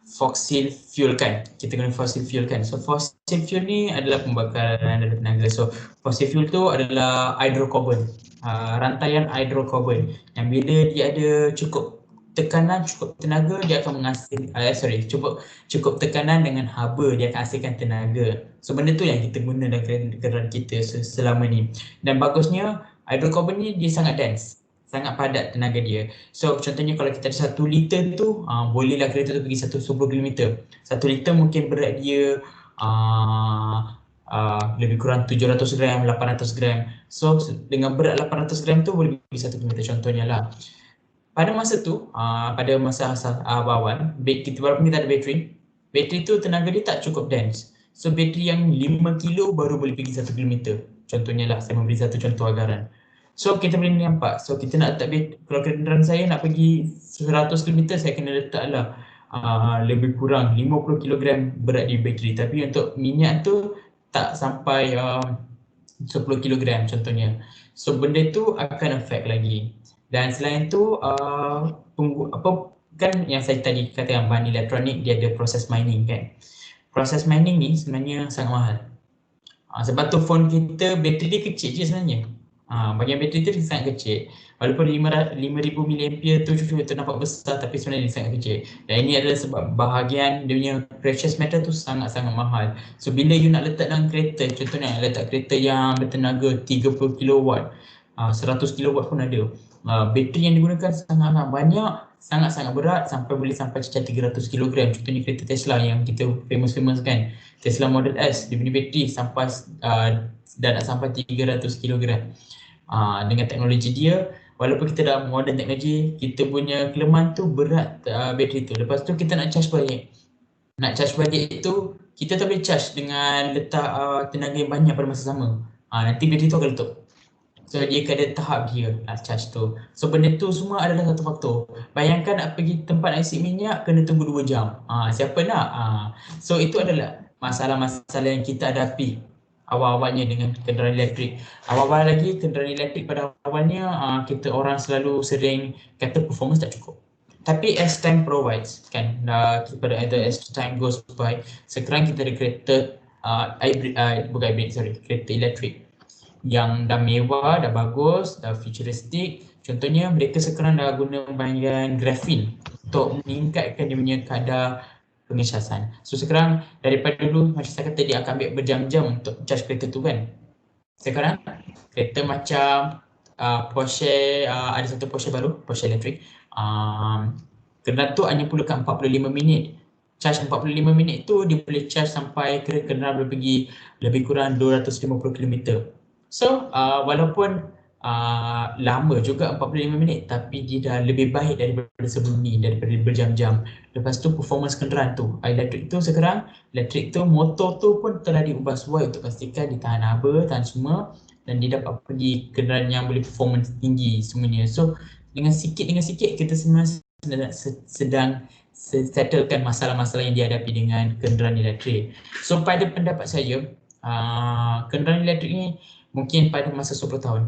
fossil fuel kan, kita guna fossil fuel kan. So fossil fuel ni adalah pembakaran dari tenaga. So fossil fuel tu adalah hydrocarbon, rantaian hydrocarbon yang bila dia ada cukup tekanan, cukup tenaga, dia akan menghasilkan cukup tekanan dengan haba, dia akan hasilkan tenaga. So benda tu yang kita guna dalam kenderaan kita selama ni. Dan bagusnya hydrocarbon ni dia sangat dense, sangat padat tenaga dia. So contohnya kalau kita ada 1 liter tu, bolehlah kereta tu pergi 10 km. 1 liter mungkin berat dia lebih kurang 700 gram, 800 gram. So dengan berat 800 gram tu boleh pergi 1 km contohnya lah. Pada masa tu, pada masa awal, walaupun kita ada bateri tu tenaga dia tak cukup dense. So bateri yang 5 kilo baru boleh pergi 1 km. Contohnya lah, saya memberi satu contoh agaran. So kita boleh nampak, so kita nak letak kalau kenderaan saya nak pergi 100 km, saya kena letaklah lebih kurang 50 kg berat di bateri. Tapi untuk minyak tu tak sampai 10 kg contohnya. So benda tu akan affect lagi. Dan selain tu kan yang saya tadi katakan bahan elektronik dia ada proses mining kan. Proses mining ni sebenarnya sangat mahal. Sebab tu phone kita bateri dia kecil je sebenarnya. Bahagian bateri tu sangat kecil. Walaupun 5000 mAh tu nampak besar, tapi sebenarnya dia sangat kecil. Dan ini adalah sebab bahagian dia punya precious metal tu sangat-sangat mahal. So bila you nak letak dalam kereta, contohnya letak kereta yang bertenaga 30 kW, 100 kW pun ada. Bateri yang digunakan sangat banyak, sangat-sangat berat, boleh sampai cecah 300 kg. Contohnya kereta Tesla yang kita famous kan, Tesla Model S, dia punya bateri sampai dah nak sampai 300 kg. Dengan teknologi dia, walaupun kita dah modern teknologi, kita punya kelemahan tu berat bateri tu. Lepas tu kita nak charge balik. Nak charge balik tu, kita tak boleh charge dengan letak tenaga yang banyak pada masa sama. Nanti bateri tu akan letup. So dia ada tahap dia charge tu. So benda tu semua adalah satu faktor. Bayangkan nak pergi tempat nak isi minyak, kena tunggu 2 jam. Siapa nak? So itu adalah masalah-masalah yang kita hadapi awal-awalnya dengan kenderaan elektrik. Awal-awal lagi kenderaan elektrik pada awalnya kita orang selalu sering kata performance tak cukup. Tapi as time provides kan, as time goes by, sekarang kita ada kereta kereta elektrik yang dah mewah, dah bagus, dah futuristik. Contohnya mereka sekarang dah guna bahagian grafin untuk meningkatkan dia punya kadar pengecasan. So sekarang daripada dulu macam saya kata dia akan ambil berjam-jam untuk charge kereta tu kan. Sekarang kereta macam Porsche, ada satu Porsche baru, Porsche elektrik. Kenderaan tu hanya perlukan 45 minit. Charge 45 minit tu dia boleh charge sampai kenderaan boleh pergi lebih kurang 250 km. So walaupun lama juga 45 minit, tapi dia dah lebih baik daripada sebelum ni, daripada berjam-jam. Lepas tu performance kenderaan tu, elektrik tu sekarang, elektrik tu motor tu pun telah diubah sesuai untuk pastikan dia tahan haba, tahan semua, dan dia dapat pergi kenderaan yang boleh performance tinggi semuanya. So dengan sikit kita sebenarnya sedang settlekan masalah-masalah yang dihadapi dengan kenderaan elektrik. So pada pendapat saya, kenderaan elektrik ni mungkin pada masa 10 tahun.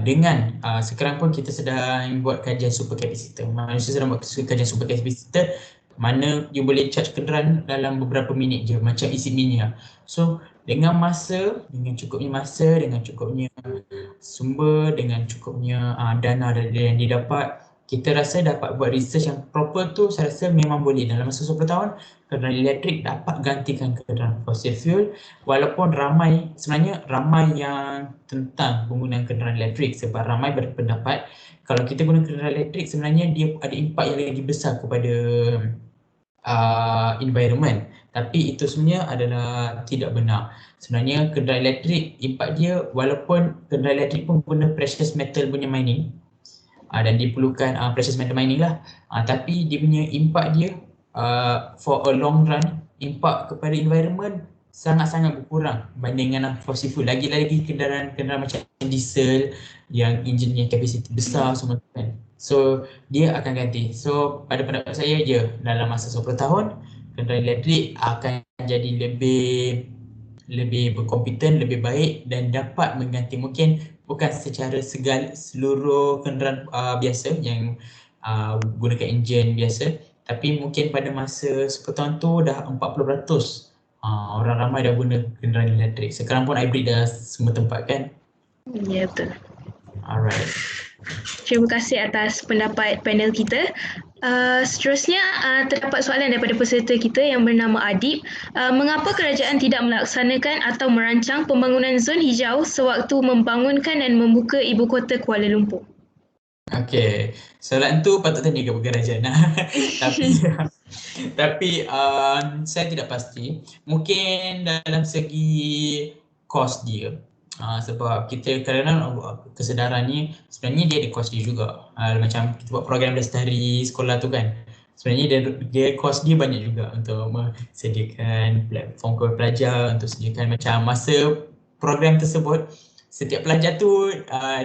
Dengan sekarang pun kita sedang buat kajian super capacitor. Manusia sedang buat kajian super capacitor mana you boleh charge kenderaan dalam beberapa minit je, macam isi minyak. So dengan cukupnya masa, dengan cukupnya sumber, dengan cukupnya dana yang didapat, kita rasa dapat buat research yang proper tu, saya rasa memang boleh dalam masa 10 tahun kenderaan elektrik dapat gantikan kenderaan fossil fuel, walaupun sebenarnya ramai yang tentang penggunaan kenderaan elektrik sebab ramai berpendapat kalau kita guna kenderaan elektrik sebenarnya dia ada impak yang lagi besar kepada environment, tapi itu sebenarnya adalah tidak benar. Sebenarnya kenderaan elektrik impak dia, walaupun kenderaan elektrik pun guna precious metal punya mining, dan diperlukan precious metal mining lah, tapi dia punya impak dia for a long run, impak kepada environment sangat-sangat berkurang banding dengan fossil fuel. Lagi-lagi kenderaan macam diesel yang enjinnya kapasiti besar semua kan. So dia akan ganti. So pada pendapat saya dalam masa 10 tahun kenderaan elektrik akan jadi lebih berkompeten, lebih baik dan dapat mengganti, mungkin bukan secara seluruh kenderaan biasa yang gunakan enjin biasa, tapi mungkin pada masa 10 tahun tu dah 40% orang ramai dah guna kenderaan elektrik. Sekarang pun hybrid dah semua tempat kan. Ya, betul. Alright. Terima kasih atas pendapat panel kita. Seterusnya terdapat soalan daripada peserta kita yang bernama Adib. Mengapa kerajaan tidak melaksanakan atau merancang pembangunan zon hijau sewaktu membangunkan dan membuka ibu kota Kuala Lumpur? Okey, soalan tu patut tanya kepada kerajaan. tapi saya tidak pasti. Mungkin dalam segi kos dia. Sebab kita kadang-kadang kesedaran ni sebenarnya dia ada kos dia juga. Macam kita buat program lestari sekolah tu kan. Sebenarnya dia kos dia banyak juga untuk sediakan platform kepada pelajar, untuk sediakan macam masa program tersebut. Setiap pelajar tu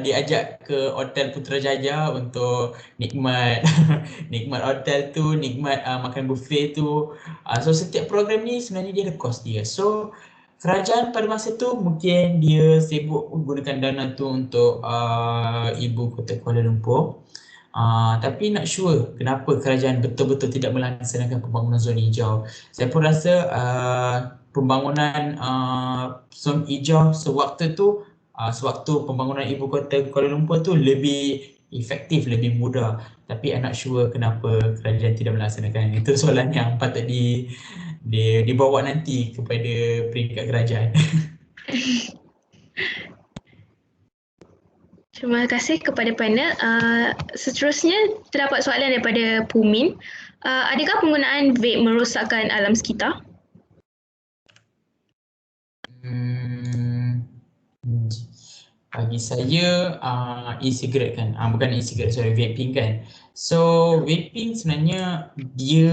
diajak ke Hotel Putrajaya untuk nikmat nikmat hotel tu, nikmat makan buffet tu. So setiap program ni sebenarnya dia ada kos dia. So kerajaan pada masa tu mungkin dia sibuk menggunakan dana tu untuk ibu kota Kuala Lumpur. Tapi nak sure kenapa kerajaan betul-betul tidak melaksanakan pembangunan zon hijau. Saya pun rasa pembangunan zon hijau sewaktu pembangunan ibu kota Kuala Lumpur tu lebih efektif, lebih mudah. Tapi I'm not sure kenapa kerajaan tidak melaksanakan. Itu soalan yang patut dibawa nanti kepada peringkat kerajaan. Terima kasih kepada panel. Seterusnya terdapat soalan daripada Pumin. Adakah penggunaan vape merosakkan alam sekitar? Bagi saya e-cigarette kan, bukan e-cigarette, sorry, vaping kan. So vaping sebenarnya dia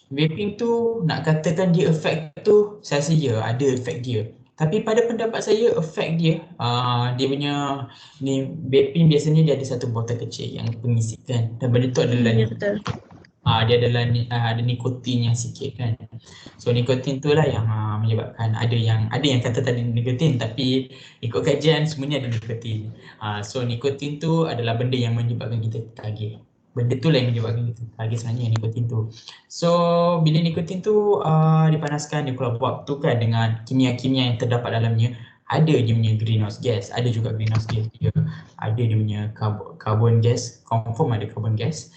vaping tu nak katakan dia efek tu, saya rasa ada efek dia. Tapi pada pendapat saya efek dia, dia punya ni vaping biasanya dia ada satu botol kecil yang pengisikan dan benda tu adalah betul. Dia adalah ada nikotin yang sikit kan. So nikotin tu lah yang menyebabkan ada yang kata tadi nikotin, tapi ikut kajian semuanya ada nikotin. So nikotin tu adalah benda yang menyebabkan kita tergigih. Benda tu lah yang menyebabkan kita tergigih sebenarnya, nikotin tu. So bila nikotin tu dipanaskan, dia keluar buat tu kan dengan kimia-kimia yang terdapat dalamnya, ada dia punya greenhouse gas, ada juga greenhouse gas dia, ada dia punya carbon gas, confirm ada carbon gas.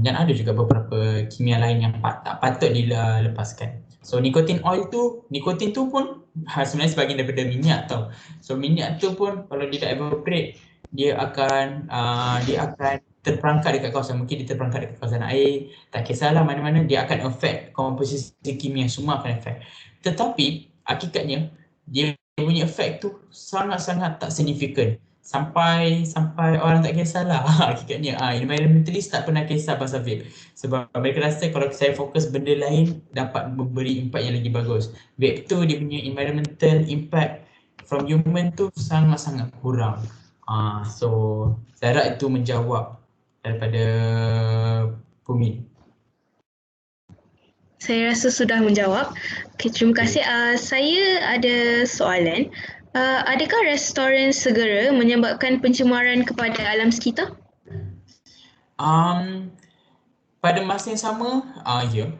Dan ada juga beberapa kimia lain yang tak patut dilepaskan. So nikotin tu pun sebenarnya sebahagian daripada minyak tau. So minyak tu pun kalau dia tak evaporate, dia akan terperangkap dekat kawasan, mungkin dia terperangkap dekat kawasan air, tak kisahlah mana-mana, dia akan affect komposisi kimia, semua akan affect. Tetapi hakikatnya dia punya effect tu sangat-sangat tak signifikan. Sampai orang tak kisahlah hakikatnya. Environmentalist tak pernah kisah pasal vape sebab mereka rasa kalau saya fokus benda lain dapat memberi impak yang lagi bagus. Vape tu dia punya environmental impact from human tu sangat-sangat kurang. So saya harap itu menjawab daripada Pumin. Saya rasa sudah menjawab. Okay, terima kasih. Saya ada soalan. Adakah restoran segera menyebabkan pencemaran kepada alam sekitar? Pada masa yang sama, ya.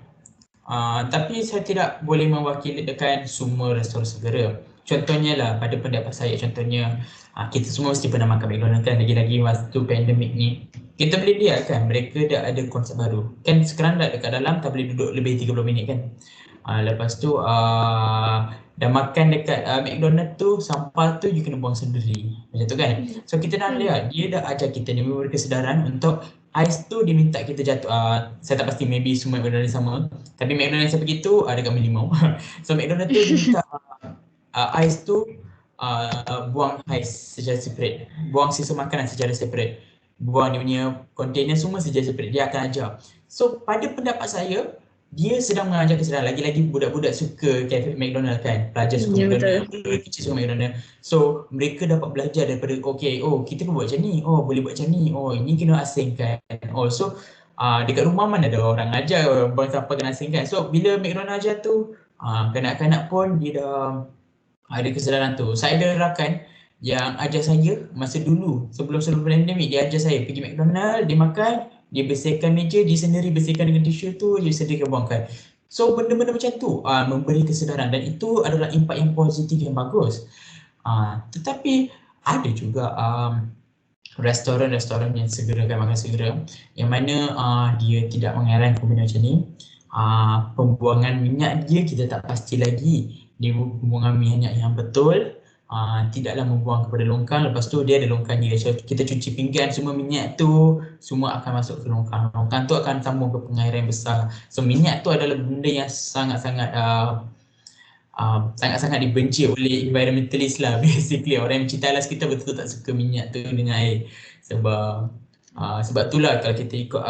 Tapi saya tidak boleh mewakilkan semua restoran segera. contohnya lah pada pendapat saya, contohnya kita semua mesti pernah makan McDonald kan, lagi-lagi waktu pandemik ni. Kita boleh lihat kan mereka dah ada konsep baru. Kan sekarang dah dekat dalam tak boleh duduk lebih 30 minit kan. Lepas tu dah makan dekat McDonald tu, sampah tu you kena buang sendiri. Macam tu kan. So kita dah lihat dia dah ajar kita ni memberi kesedaran untuk ais tu diminta kita jatuh. Saya tak pasti, maybe semua McDonald sama. Tapi McDonald saya pergi tu dekat Melimau. So McDonald tu diminta ais tu buang ais secara separate, buang sisa makanan secara separate, buang dia punya container semua secara separate, dia akan ajar. So pada pendapat saya, dia sedang mengajar kesedaran. Lagi-lagi budak-budak suka cafe McDonald kan, pelajar suka McDonald, budak kecil suka McDonald. So mereka dapat belajar daripada kita pun buat macam ni, boleh buat macam ni, ini kena asingkan. So dekat rumah mana ada orang ajar buang sampah kena asingkan. So bila McDonald ajar tu, kanak-kanak pun dia dah ada kesedaran tu. Saya ada rakan yang ajar saya masa dulu, sebelum pandemik, dia ajar saya pergi McDonald, dia makan, dia bersihkan meja, dia sendiri bersihkan dengan tisu tu, dia sendiri buangkan. So benda-benda macam tu memberi kesedaran, dan itu adalah impak yang positif yang bagus. Tetapi ada juga restoran-restoran yang segerakan makan segera, yang mana dia tidak mengarahkan benda macam ni. Pembuangan minyak dia kita tak pasti lagi. Dia membuang minyak yang betul, tidaklah membuang kepada longkang. Lepas tu dia ada longkang dia. So kita cuci pinggan, semua minyak tu semua akan masuk ke longkang. Longkang tu akan sambung ke pengairan yang besar. So minyak tu adalah benda yang sangat-sangat dibenci oleh environmentalist lah. Basically orang yang mencintai alam sekitar betul-betul tak suka minyak tu dengan air. Sebab itulah kalau kita ikut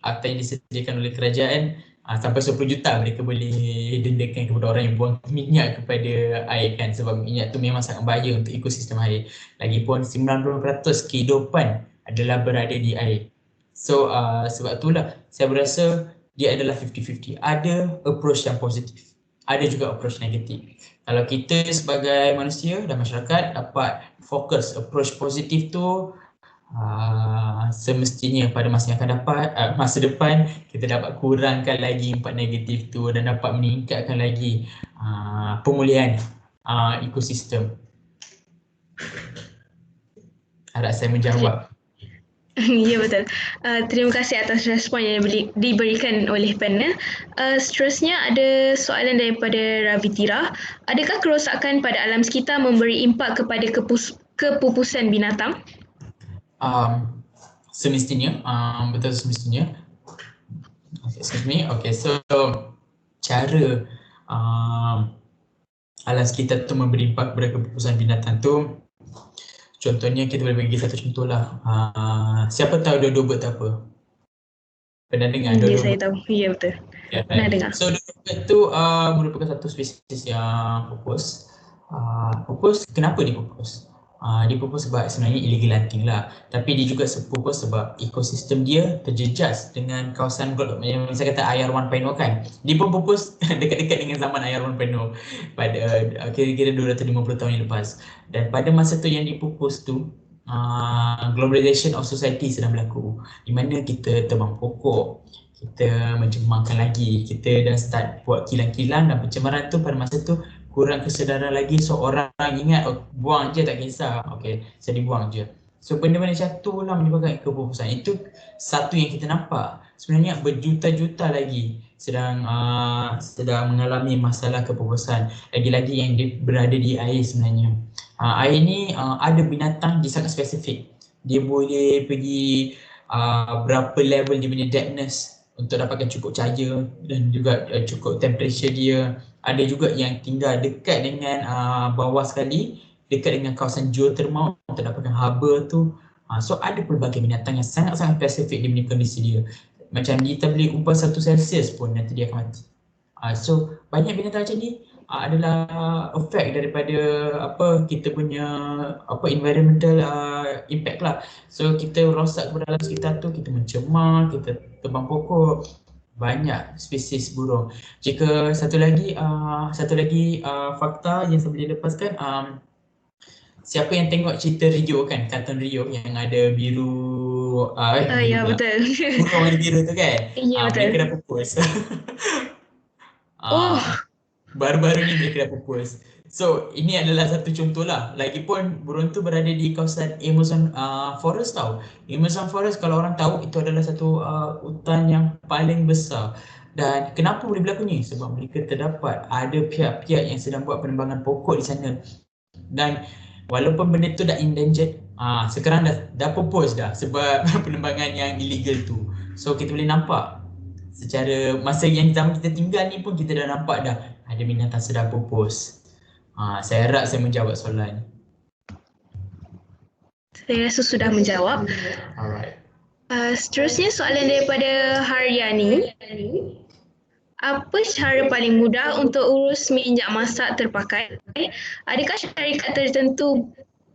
akta yang disediakan oleh kerajaan, sampai 10 juta mereka boleh dendakan kepada orang yang buang minyak kepada air kan, sebab minyak tu memang sangat bahaya untuk ekosistem air. Lagipun 90% kehidupan adalah berada di air. So sebab itulah saya berasa dia adalah 50-50. Ada approach yang positif, ada juga approach negatif. Kalau kita sebagai manusia dan masyarakat dapat fokus approach positif tu, semestinya pada masa yang akan masa depan kita dapat kurangkan lagi impak negatif tu dan dapat meningkatkan lagi pemulihan ekosistem. Harap saya menjawab. Ya, betul. Terima kasih atas respon yang diberikan oleh panel. Seterusnya ada soalan daripada Ravitira. Adakah kerosakan pada alam sekitar memberi impak kepada kepupusan binatang? Semestinya, betul semestinya. Excuse me. Okay, so cara alam sekitar tu memberi impak kepada kepupusan binatang tu, contohnya kita boleh bagi satu contoh lah. Siapa tahu dodo bird tu apa? Pernah dengar dodo bird? Saya tahu, ya betul. Ya, pernah dengar. So dodo bird tu merupakan satu spesies yang pupus. Pupus, kenapa dia pupus? Dia pupus sebab sebenarnya illegal hunting lah. Tapi dia juga pupus sebab ekosistem dia terjejas dengan kawasan yang saya kata IR 1.0 kan. Dia pun pupus dekat-dekat dengan zaman IR 1.0 pada kira-kira 250 tahun yang lepas. Dan pada masa tu yang dipupus tu, globalization of society sedang berlaku, di mana kita tebang pokok, kita mencemarkan lagi, kita dah start buat kilang-kilang, dan pencemaran tu pada masa tu kurang kesedaran lagi. So orang ingat buang je tak kisah, saya dibuang je. So benda-benda macam tu lah menyebabkan kepupusan. Itu satu yang kita nampak. Sebenarnya berjuta-juta lagi sedang mengalami masalah kepupusan. Lagi-lagi yang berada di air sebenarnya. Air ni ada binatang dia sangat spesifik. Dia boleh pergi berapa level dia punya depthness untuk dapatkan cukup cahaya dan juga cukup temperature dia. Ada juga yang tinggal dekat dengan bawah sekali, dekat dengan kawasan geothermal untuk dapatkan haba tu. So ada pelbagai binatang yang sangat-sangat spesifik dia punya kondisi dia. Macam kita boleh ubah 1 Celsius pun nanti dia akan mati. So banyak binatang macam ni adalah efek daripada kita punya environmental impact lah. So kita rosak kepada alam sekitar tu, kita mencemar, kita tebang pokok, banyak spesies burung. Jika satu lagi fakta yang saya boleh lepaskan, siapa yang tengok cerita Rio kan, kartun Rio yang ada biru, ya betul. Burung warna biru tu kan, Ya betul. mereka dah pupus. Baru-baru ni mereka dah propose. So ini adalah satu contoh lah. Lagipun burung tu berada di kawasan Amazon Forest tau. Amazon Forest kalau orang tahu itu adalah satu hutan yang paling besar. Dan kenapa boleh berlaku ni? Sebab mereka terdapat ada pihak-pihak yang sedang buat penebangan pokok di sana. Dan walaupun benda tu dah endangered, sekarang dah propose dah sebab penembangan yang illegal tu. So kita boleh nampak secara masa yang zaman kita tinggal ni pun kita dah nampak dah ada binatang sedang pupus. Saya harap saya menjawab soalan. Saya rasa sudah menjawab. Alright. Seterusnya soalan daripada Haryani. Apa cara paling mudah untuk urus minyak masak terpakai? Adakah syarikat tertentu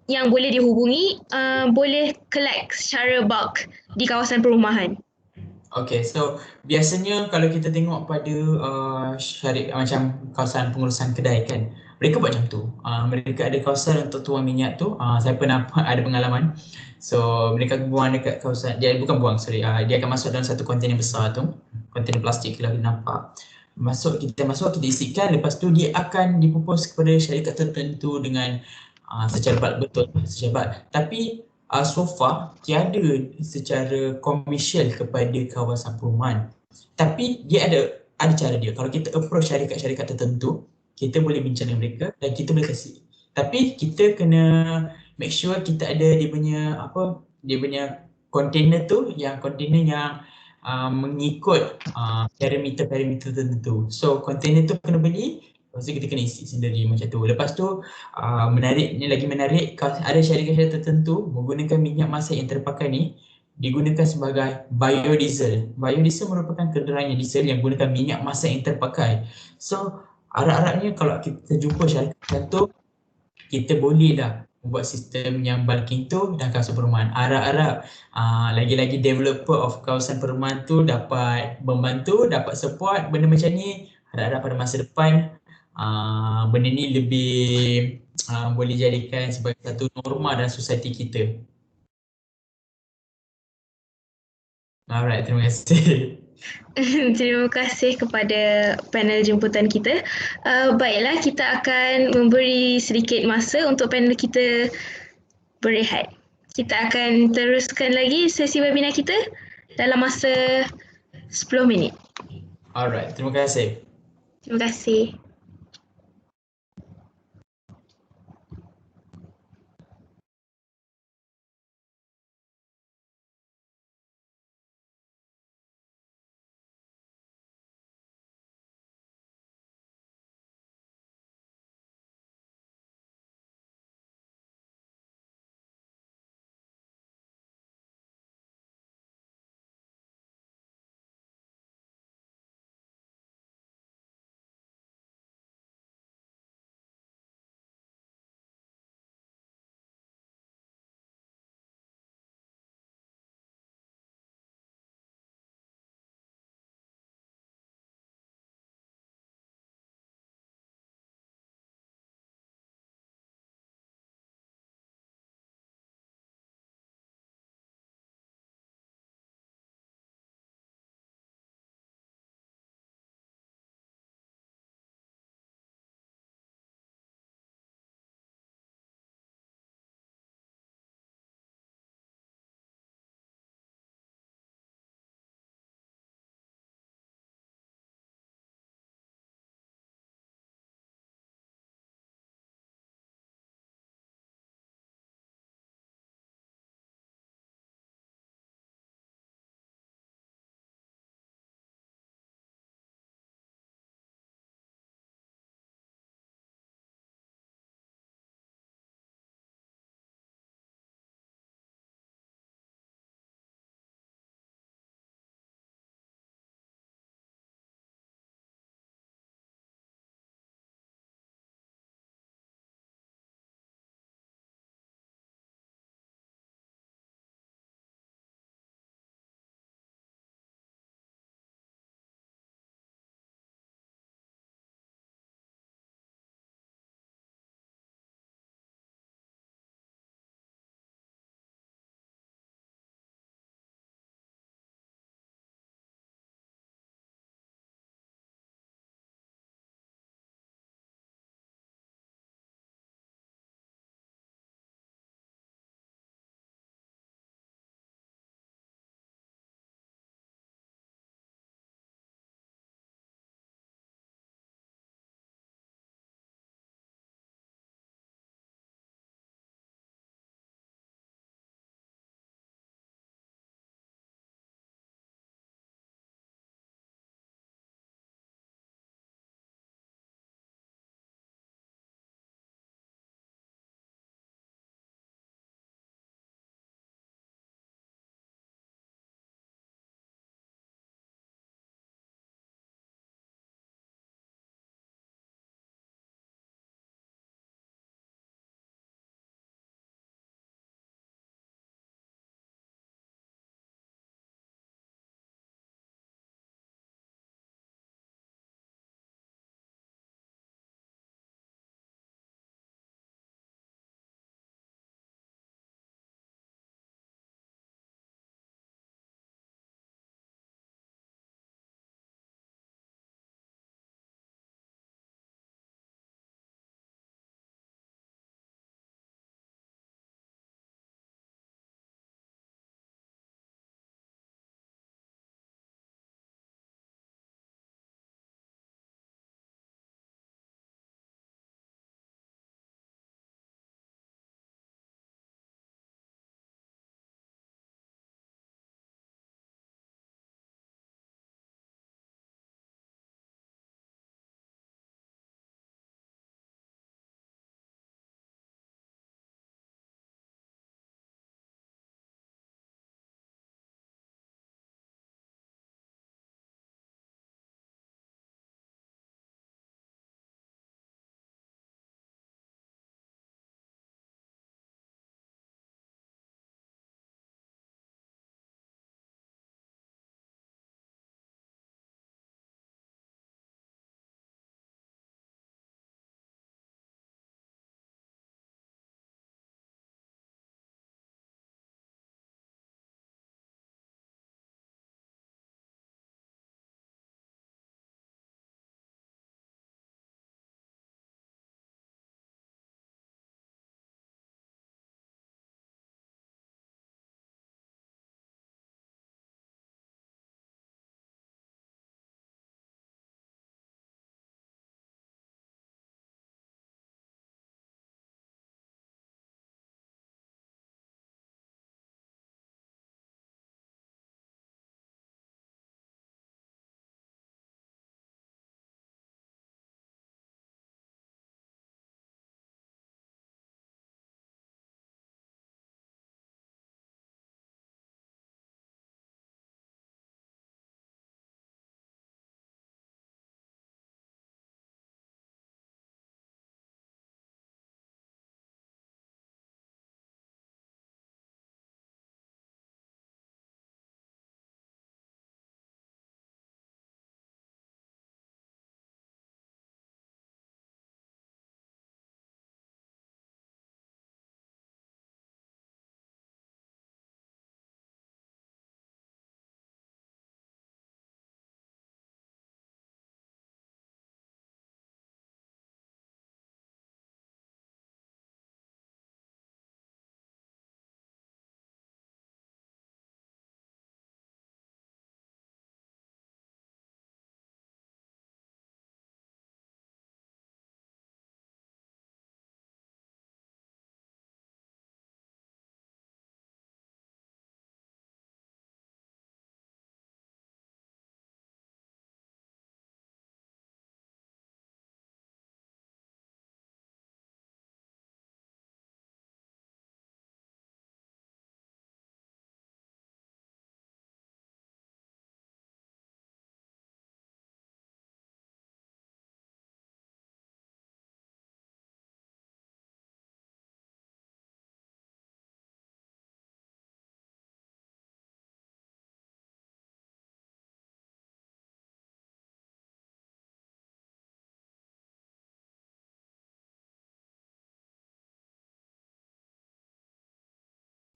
yang boleh dihubungi boleh collect secara bulk di kawasan perumahan? Okay, so biasanya kalau kita tengok pada macam kawasan pengurusan kedai kan, mereka buat macam tu. Mereka ada kawasan untuk tuang minyak tu. Saya pernah ada pengalaman. So mereka buang dekat kawasan, dia bukan buang, sorry. Dia akan masuk dalam satu kontainer besar tu, kontainer plastik kalau kita nampak. Kita isikan, lepas tu dia akan dipupus kepada syarikat tertentu dengan secara bulk betul, secara bulk. Tapi so far tiada secara komersial kepada kawasan perumahan. Tapi dia ada cara dia. Kalau kita approach syarikat-syarikat tertentu, kita boleh bincang dengan mereka dan kita boleh kasih. Tapi kita kena make sure kita ada dia punya container tu, yang container yang mengikut parameter-parameter tertentu. So container tu kena beli, lepas tu kita kena isi sendiri macam tu. Lepas tu lagi menarik, ada syarikat-syarikat tertentu menggunakan minyak masak yang terpakai ni digunakan sebagai biodiesel. Biodiesel merupakan kenderaan yang diesel yang menggunakan minyak masak yang terpakai. So harap-harapnya kalau kita jumpa syarikat tertentu, kita boleh dah buat sistem yang bulking tu dalam kawasan perumahan. Harap-harap lagi-lagi developer of kawasan perumahan tu dapat membantu, dapat support benda macam ni. Harap-harap pada masa depan benda ni lebih boleh jadikan sebagai satu norma dalam society kita. Alright, terima kasih. Terima kasih kepada panel jemputan kita. Baiklah, kita akan memberi sedikit masa untuk panel kita berehat. Kita akan teruskan lagi sesi webinar kita dalam masa 10 minit. Alright, terima kasih. Terima kasih.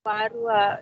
Baru lah.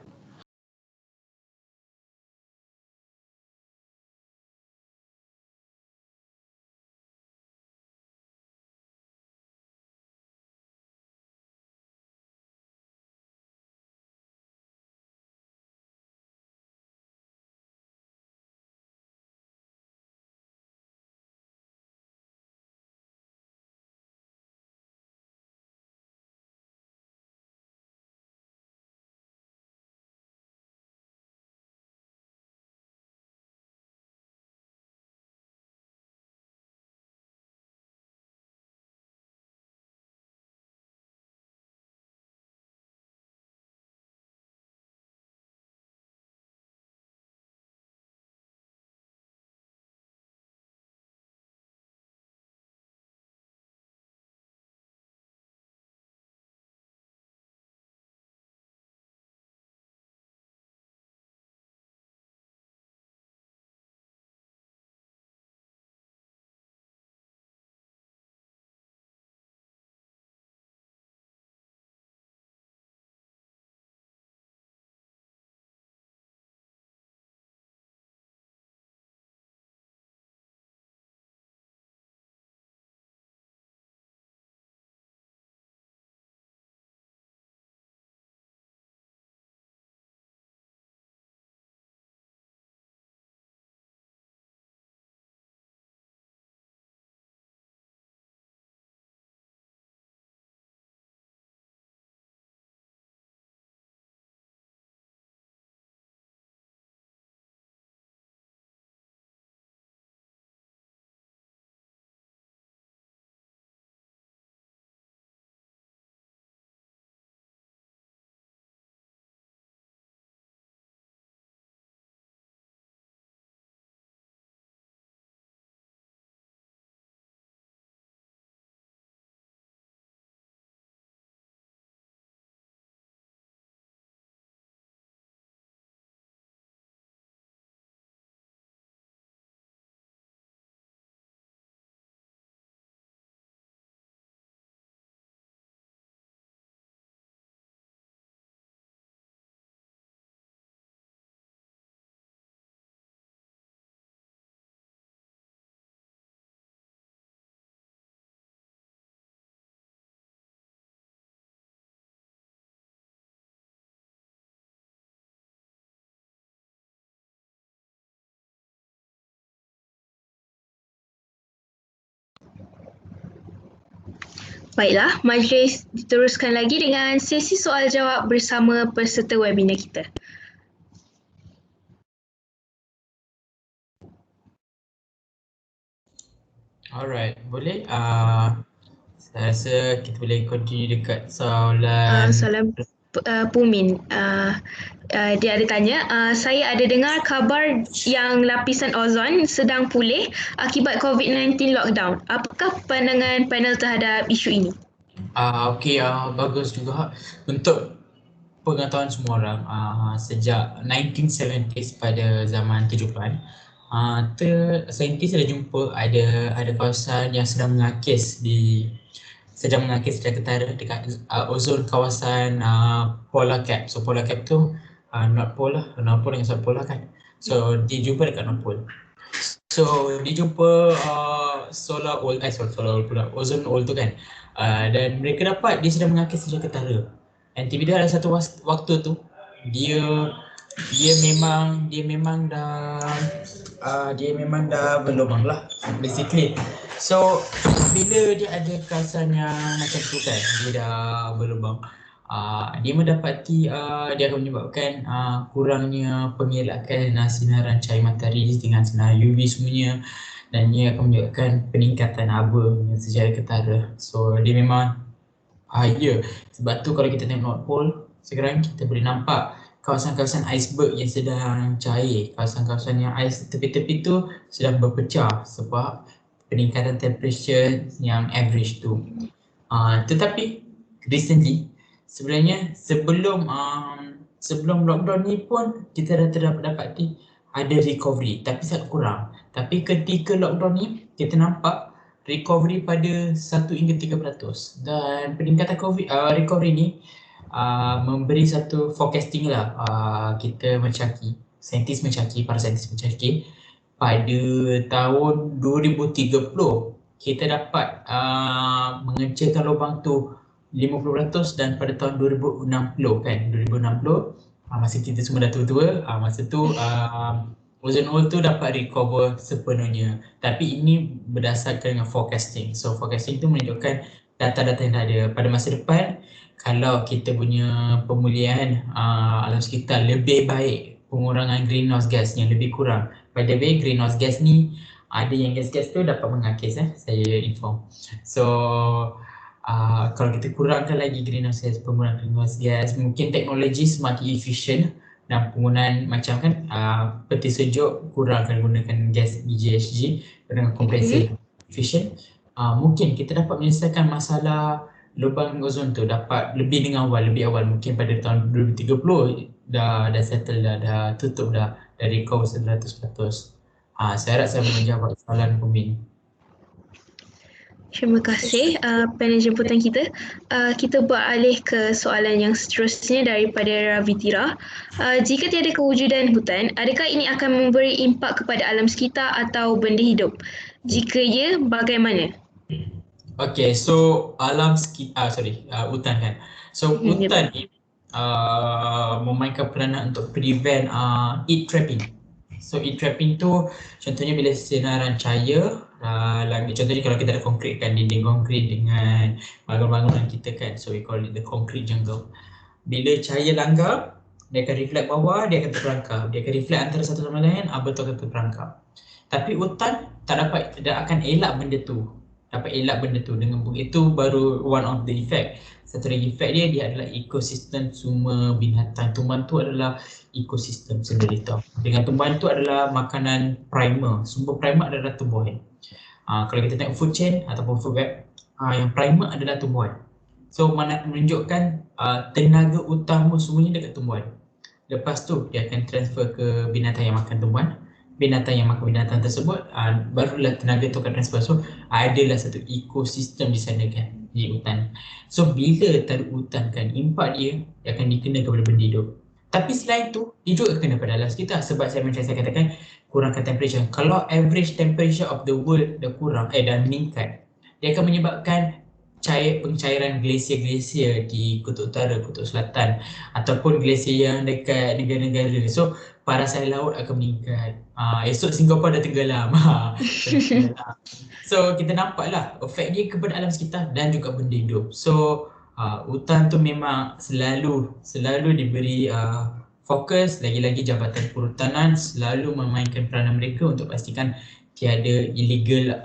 Baiklah, majlis diteruskan lagi dengan sesi soal jawab bersama peserta webinar kita. Alright, boleh? Saya rasa kita boleh continue dekat soalan. Soalan Pumin. Dia ada tanya, saya ada dengar khabar yang lapisan ozon sedang pulih akibat COVID-19 lockdown. Apakah pandangan panel terhadap isu ini? Okey, bagus juga untuk pengetahuan semua orang. Sejak 1970s pada zaman 70-an, saintis ada jumpa ada kawasan yang sedang mengakis dekat dekat ozon kawasan polar cap. So polar cap tu North Pole dengan South Pole kan. So dia jumpa dekat North Pole. So dia jumpa solar oil pula, ozon oil tu kan. Dan mereka dapat dia sedang mengakis sejak ketara. Dan tiba-tiba ada satu waktu tu dia memang dah berlubang lah basically. So bila dia ada kawasan yang macam tu kan, dia dah berlubang, dia mendapati dia akan menyebabkan kurangnya pengelakan sinaran cahaya matahari dengan sinar UV semuanya, dan ia akan menyebabkan peningkatan haba secara ketara. So dia memang bahaya. Sebab tu kalau kita tengok North Pole sekarang, kita boleh nampak kawasan-kawasan iceberg yang sedang cair, kawasan-kawasan yang ais tepi-tepi tu sedang berpecah sebab peningkatan temperature yang average tu. Tetapi recently sebenarnya sebelum lockdown ni pun kita dah dapati ada recovery, tapi sangat kurang. Tapi ketika lockdown ni kita nampak recovery pada 1 hingga 3%, dan peningkatan recovery ni memberi satu forecasting lah. Kita mencaki, para saintis mencaki pada tahun 2030 kita dapat mengecilkan lubang tu 50% dan pada tahun 2060 kan, 2060 masa kita semua dah tua-tua, masa tu ozon hole tu dapat recover sepenuhnya. Tapi ini berdasarkan dengan forecasting. So forecasting tu menunjukkan data-data yang ada. Pada masa depan, kalau kita punya pemulihan alam sekitar lebih baik, pengurangan greenhouse gas yang lebih kurang. By the way, greenhouse gas ni ada yang gas-gas tu dapat mengakis, saya inform. So kalau kita kurangkan lagi greenhouse gas, pengurangan greenhouse gas, mungkin teknologi semakin efisien dan penggunaan macam kan peti sejuk kurangkan gunakan gas GHG dengan kompresi efisien. Mungkin kita dapat menyelesaikan masalah lubang ozon tu dapat lebih awal, mungkin pada tahun 2030 dah settle dah tutup dah recover 100%. Saya harap saya menjawab soalan Pumin. Terima kasih panel jemputan kita. Kita beralih ke soalan yang seterusnya daripada Ravitira. Jika tiada kewujudan hutan, adakah ini akan memberi impak kepada alam sekitar atau benda hidup? Jika ya, bagaimana? Okay, so hutan kan. So hutan ni memainkan peranan untuk prevent heat trapping. So heat trapping tu contohnya bila sinaran cahaya contohnya kalau kita ada konkrit kan, dinding konkrit dengan bangunan kita kan, so we call it the concrete jungle. Bila cahaya langgar, dia akan reflect bawah, dia akan terperangkap. Dia akan reflect antara satu sama lain, betul akan terperangkap. Tapi hutan dia akan elak benda tu. Dengan begitu baru one of the effect. Satu lagi effect dia adalah ekosistem semua binatang. Tumbuhan tu adalah ekosistem sendiri tau. Dengan tumbuhan tu adalah makanan primer. Sumber primer adalah tumbuhan. Kalau kita tengok food chain ataupun food web, yang primer adalah tumbuhan. So menunjukkan tenaga utama semuanya dekat tumbuhan. Lepas tu dia akan transfer ke binatang yang makan tumbuhan. Binatang yang makan binatang tersebut, barulah tenaga tu akan transfer. So adalah satu ekosistem di sana kan, di hutan. So bila tak ada hutan kan, impak dia akan dikena kepada benda hidup. Tapi selain tu, dia juga kena pada alam sekitar. Sebab saya katakan kurangkan temperature. Kalau average temperature of the world dah kurang, dah meningkat, dia akan menyebabkan pencairan glasier-glasier di Kutub Utara, Kutub Selatan ataupun glasier yang dekat negara-negara. So parasan laut akan meningkat. Esok Singapura dah tenggelam. So kita nampaklah efek dia kepada alam sekitar dan juga benda hidup. So hutan tu memang selalu diberi fokus. Lagi-lagi Jabatan Perhutanan selalu memainkan peranan mereka untuk pastikan tiada illegal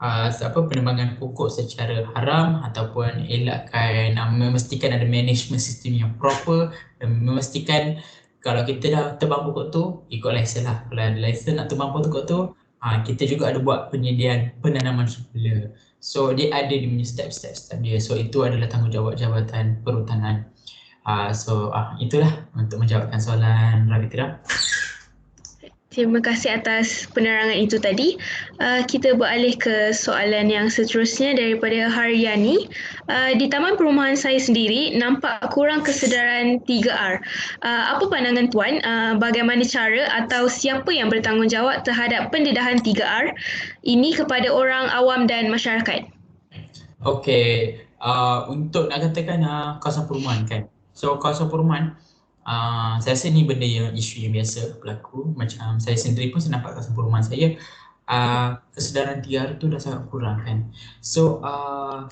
penebangan pokok secara haram ataupun elakkan, memastikan ada management sistem yang proper dan memastikan kalau kita dah tebang pokok tu ikut lesen lah. Kalau ada lesen nak tebang pokok tu, kita juga ada buat penyediaan penanaman semula. So dia ada di punya step dia. So itu adalah tanggungjawab Jabatan Perhutanan. Itulah untuk menjawabkan soalan Ravitira. Terima kasih atas penerangan itu tadi. Kita beralih ke soalan yang seterusnya daripada Haryani. Di Taman Perumahan saya sendiri nampak kurang kesedaran 3R. Apa pandangan Tuan? Bagaimana cara atau siapa yang bertanggungjawab terhadap pendedahan 3R ini kepada orang awam dan masyarakat? Okey, untuk nak katakan kawasan perumahan kan. So kawasan perumahan, saya rasa ni benda yang isu yang biasa berlaku. Macam saya sendiri pun saya nampak kawasan perumahan saya, kesedaran 3R tu dah sangat kurang kan. So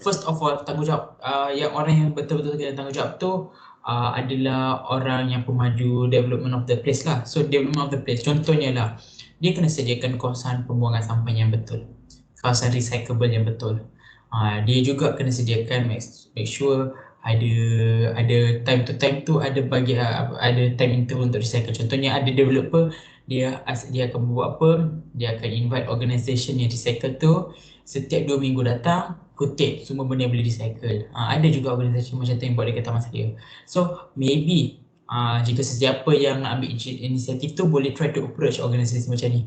first of all, tanggungjawab yang orang yang betul-betul kena tanggungjawab tu adalah orang yang pemaju development of the place lah. So development of the place contohnya lah, dia kena sediakan kawasan pembuangan sampah yang betul, kawasan recyclable yang betul. Dia juga kena sediakan make sure ada time to time tu ada time interval untuk recycle. Contohnya ada developer, dia akan buat apa, dia akan invite organisation yang recycle tu setiap 2 minggu datang kutip semua benda yang boleh recycle. Ada juga organisasi macam tu yang buat dekat taman saya. So maybe jika sesiapa yang nak ambil inisiatif tu boleh try to approach organisasi macam ni.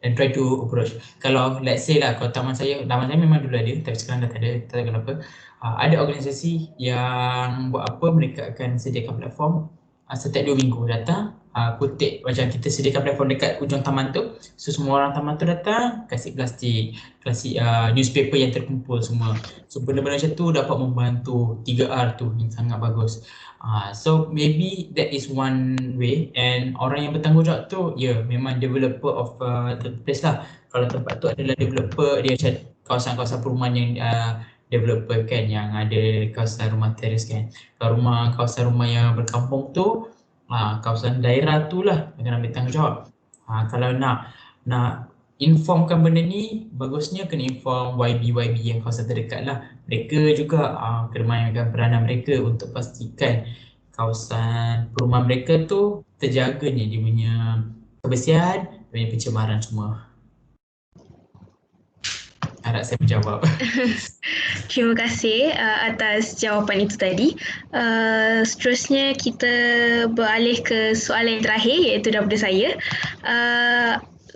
and try to approach. Kalau let's say lah, kalau taman saya memang dulu ada tapi sekarang dah tak ada, tak tahu kenapa. Ada organisasi yang buat apa, mereka akan sediakan platform setiap 2 minggu datang, kutip macam kita sediakan platform dekat ujung taman tu, so semua orang taman tu datang, kasih plastik, kasih newspaper yang terkumpul semua. So benda-benda macam tu dapat membantu 3R tu yang sangat bagus. So maybe that is one way, and orang yang bertanggungjawab tu memang developer of the place lah. Kalau tempat tu adalah developer, dia macam kawasan-kawasan perumahan yang developer kan, yang ada kawasan rumah teres kan. Kalau kawasan rumah yang berkampung tu, kawasan daerah tu lah yang ambil tanggungjawab. Kalau nak informkan benda ni, bagusnya kena inform YB yang kawasan terdekat lah. Mereka juga kena mainkan peranan mereka untuk pastikan kawasan perumahan mereka tu terjaganya dia punya kebersihan, dia punya pencemaran semua. Harap saya menjawab. Terima kasih atas jawapan itu tadi. Seterusnya kita beralih ke soalan yang terakhir, iaitu daripada saya.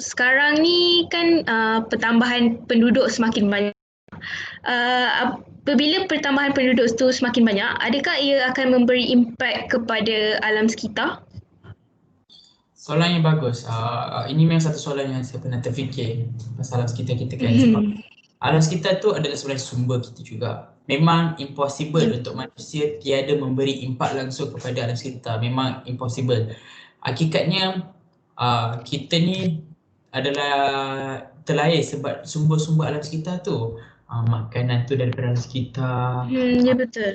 Sekarang ni kan pertambahan penduduk semakin banyak. Apabila pertambahan penduduk itu semakin banyak, adakah ia akan memberi impak kepada alam sekitar? Soalan yang bagus. Ini memang satu soalan yang saya pernah terfikir pasal alam sekitar kita kan. Sebab alam sekitar tu adalah sebenarnya sumber kita juga. Memang impossible untuk manusia tiada memberi impak langsung kepada alam sekitar. Memang impossible. Hakikatnya kita ni adalah terlahir sebab sumber-sumber alam sekitar tu. Makanan tu daripada alam sekitar. Ya, betul.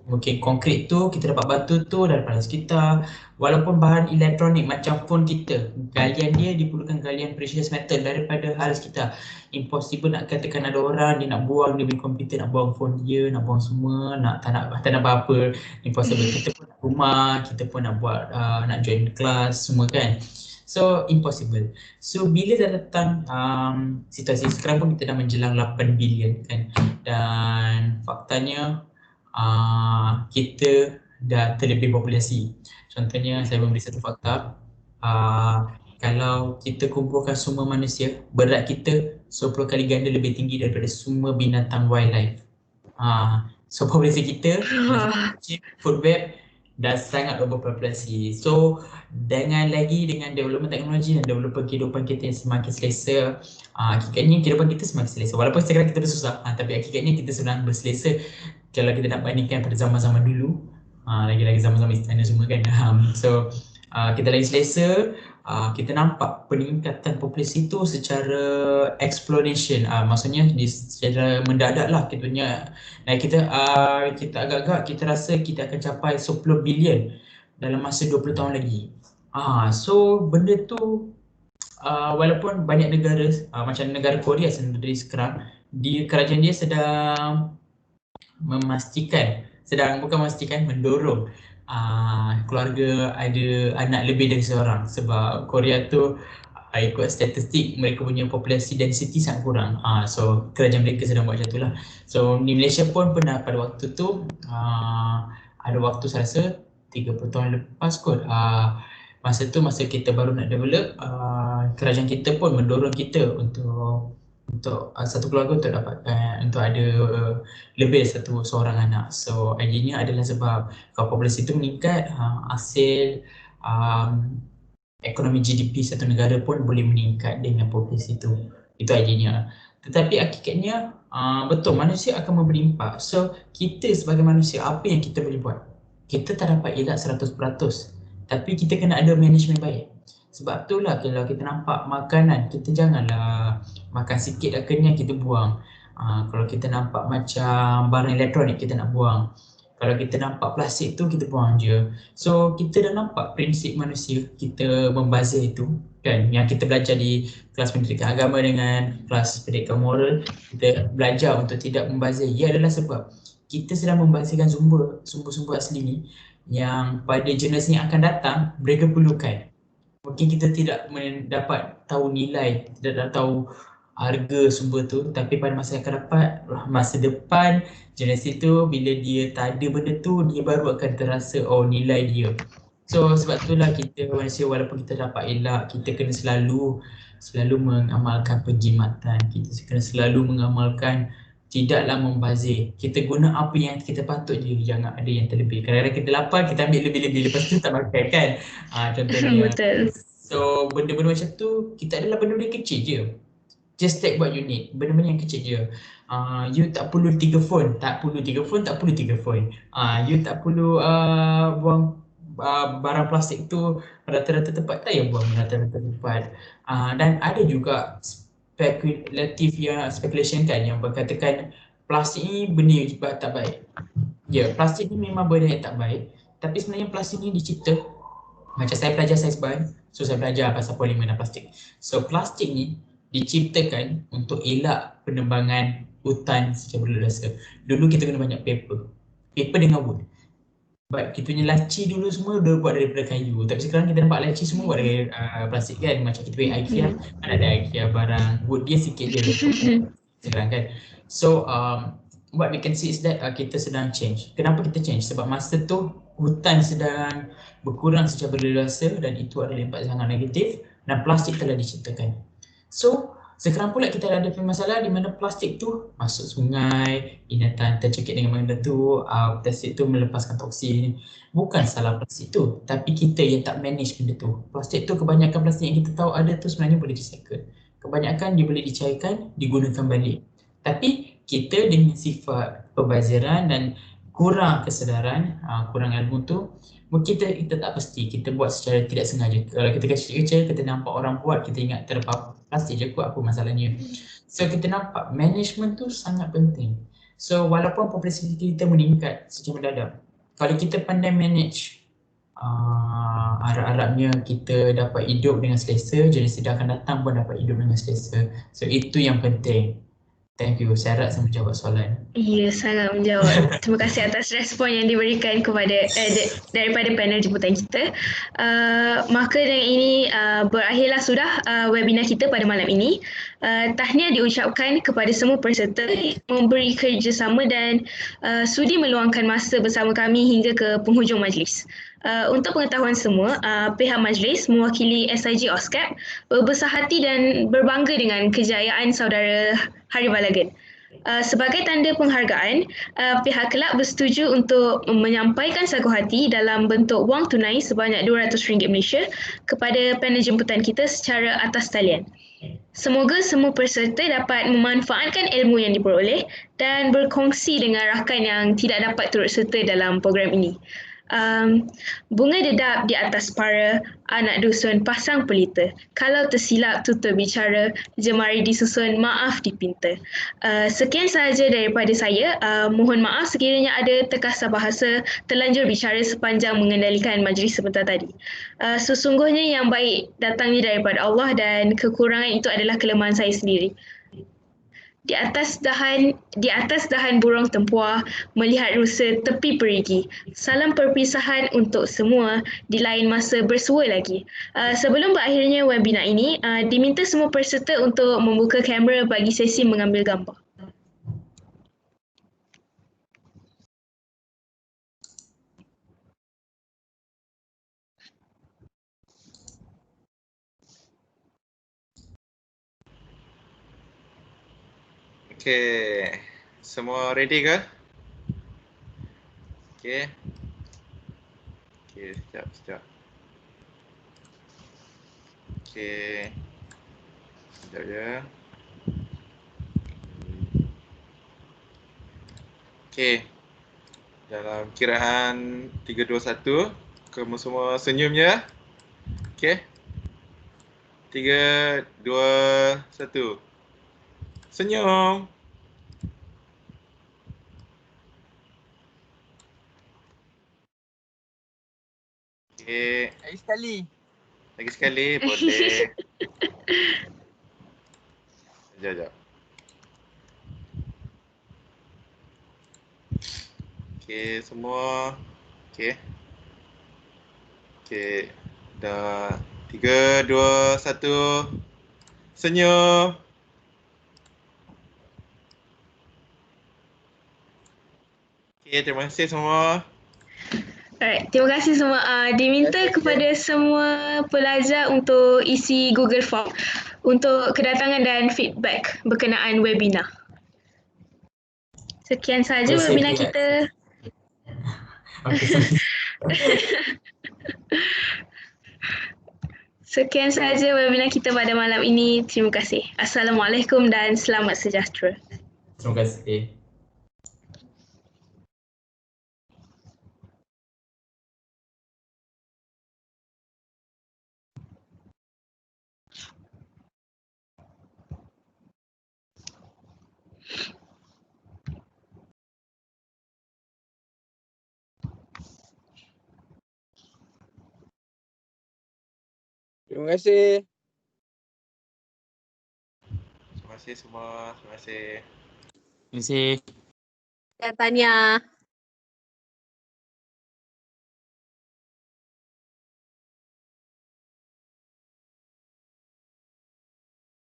Mungkin konkret tu, kita dapat batu tu daripada alam sekitar. Walaupun bahan elektronik macam phone kita, galian dia diperlukan galian precious metal daripada alam sekitar. Impossible nak katakan ada orang dia nak buang dia punya komputer, nak buang phone dia, nak buang semua, tak nak apa-apa. Impossible. Kita pun nak rumah, kita pun nak buat, nak join kelas semua kan. So impossible. So bila dah datang situasi sekarang pun kita dah menjelang 8 bilion kan. Dan faktanya kita dah terlebih populasi. Contohnya saya memberi satu fakta. Kalau kita kumpulkan semua manusia, berat kita 10 kali ganda lebih tinggi daripada semua binatang wildlife. So populasi kita, food web dah sangat overpopulasi. So dengan development teknologi dan development kehidupan kita yang semakin selesa, hakikatnya kehidupan kita semakin selesa. Walaupun sekarang kita bersusah, tapi hakikatnya kita sedang berselesa kalau kita nak bandingkan pada zaman-zaman dulu. Lagi-lagi zaman-zaman istana semua kan. So kita lagi selesa. Kita nampak peningkatan populasi itu secara exploration, maksudnya secara mendadak lah kita punya. Dan kita agak-agak kita rasa kita akan capai 10 bilion dalam masa 20 tahun lagi. So benda tu walaupun banyak negara macam negara Korea sendiri sekarang, kerajaan dia sedang mendorong keluarga ada anak lebih dari seorang, sebab Korea tu ikut statistik mereka punya populasi density sangat kurang. So kerajaan mereka sedang buat macam tu lah. So di Malaysia pun pernah pada waktu tu ada waktu saya rasa 30 tahun lepas kot, masa kita baru nak develop, kerajaan kita pun mendorong kita untuk satu keluarga untuk dapatkan untuk ada lebih seorang anak. So idenya adalah sebab kalau populasi itu meningkat, hasil ekonomi GDP satu negara pun boleh meningkat dengan populasi itu. Itu idenya. Tetapi hakikatnya betul, manusia akan memberi impak. So kita sebagai manusia, apa yang kita boleh buat? Kita tak dapat elak 100%, tapi kita kena ada management baik. Sebab itulah kalau kita nampak makanan, kita janganlah makan sikit dah kenyang kita buang. Kalau kita nampak macam barang elektronik kita nak buang. Kalau kita nampak plastik tu kita buang je. So kita dah nampak prinsip manusia kita membazir itu kan, yang kita belajar di kelas pendidikan agama dengan kelas pendidikan moral, kita belajar untuk tidak membazir. Ia adalah sebab kita sedang membazirkan sumber-sumber asli ni yang pada generasi yang akan datang mereka perlukan. Mungkin kita tidak dapat tahu nilai, tidak tahu harga sumber tu, tapi pada masa yang akan dapat, masa depan generasi tu bila dia tak ada benda tu, dia baru akan terasa nilai dia. So sebab itulah kita manusia walaupun kita dapat elak, kita kena selalu selalu mengamalkan penjimatan, kita kena selalu mengamalkan tidaklah membazir. Kita guna apa yang kita patut je, jangan ada yang terlebih. Kadang-kadang kita lapar, kita ambil lebih-lebih, lepas tu tak makan kan. Contohnya. Betul. So benda-benda macam tu, kita adalah benda-benda kecil je. Just take what you need, benda-benda yang kecil je. You tak perlu 3 phone, tak perlu 3 phone, tak perlu 3 phone. You tak perlu buang barang plastik tu rata-rata tempat, tak payah buang rata-rata tempat. Dan ada juga speculation kan yang berkatakan plastik ni benda yang tak baik. Ya, plastik ni memang benda yang tak baik, tapi sebenarnya plastik ni dicipta. Macam saya pelajar saiz bahan, so saya belajar pasal polimer dan plastik. So plastik ni diciptakan untuk elak penebangan hutan secara berleluasa. Dulu kita guna banyak paper dengan wood. Baik, kita punya laci dulu semua dah buat daripada kayu. Tapi sekarang kita nampak laci semua buat dari plastik kan. Macam kita pergi IKEA, mana ada IKEA barang wood dia sikit je sekarang kan. So what we can see is that kita sedang change. Kenapa kita change? Sebab masa tu hutan sedang berkurang secara berleluasa dan itu adalah impak sangat negatif dan plastik telah diciptakan. So sekarang pula kita ada masalah di mana plastik tu masuk sungai, binatang tercekik dengan benda tu, plastik tu melepaskan toksin. Bukan salah plastik tu, tapi kita yang tak manage benda tu. Plastik tu, kebanyakan plastik yang kita tahu ada tu sebenarnya boleh recycle. Kebanyakan dia boleh dicairkan, digunakan balik. Tapi kita dengan sifat pembaziran dan kurang kesedaran, kurang ilmu tu, kita tak pasti, kita buat secara tidak sengaja. Kalau kita kecil-kecil, kita nampak orang buat, kita ingat terpapar plastik je kot, apa masalahnya. So kita nampak management tu sangat penting. So walaupun populasi kita meningkat secara mendadak, kalau kita pandai manage, harap-harapnya kita dapat hidup dengan selesa, generasi akan datang pun dapat hidup dengan selesa. So itu yang penting. Thank you. Saya harap saya menjawab soalan. Ya, sangat menjawab. Terima kasih atas respon yang diberikan kepada daripada panel jemputan kita. Maka dengan ini berakhirlah sudah webinar kita pada malam ini. Tahniah diucapkan kepada semua peserta yang memberi kerjasama dan sudi meluangkan masa bersama kami hingga ke penghujung majlis. Untuk pengetahuan semua, pihak majlis mewakili SIG OSCAP berbesar hati dan berbangga dengan kejayaan saudara Hari Balagan. Sebagai tanda penghargaan, pihak kelab bersetuju untuk menyampaikan sagu hati dalam bentuk wang tunai sebanyak RM200 Malaysia kepada panel jemputan kita secara atas talian. Semoga semua peserta dapat memanfaatkan ilmu yang diperoleh dan berkongsi dengan rakan yang tidak dapat turut serta dalam program ini. Bunga dedap di atas para, anak dusun pasang pelita. Kalau tersilap tutur bicara, jemari disusun, maaf dipinta. Sekian sahaja daripada saya. Mohon maaf sekiranya ada terkasar bahasa, terlanjur bicara sepanjang mengendalikan majlis sebentar tadi. Sesungguhnya yang baik datangnya daripada Allah dan kekurangan itu adalah kelemahan saya sendiri. Di atas dahan burung tempua, melihat rusa tepi perigi. Salam perpisahan untuk semua, di lain masa bersua lagi. Sebelum berakhirnya webinar ini, diminta semua peserta untuk membuka kamera bagi sesi mengambil gambar. Okay, semua ready ke? Okay. Okay, sekejap. Okay. Sekejap ya. Okay. Dalam kiraan 3, 2, 1, kamu semua senyum ya. Okay. 3, 2, 1. Senyum. Okay. Lagi sekali boleh. Sekejap. Okay, semua. Okay. Okay. Dah. 3, 2, 1. Senyum. Okay, terima kasih semua. Alright, terima kasih semua. Diminta kepada semua pelajar untuk isi Google Form untuk kedatangan dan feedback berkenaan webinar. Sekian sahaja Terus webinar saya kita. Okay, sorry. Sekian sahaja webinar kita pada malam ini. Terima kasih. Assalamualaikum dan selamat sejahtera. Terima kasih. Terima kasih. Terima kasih semua. Terima kasih. Terima kasih. Dan tanya.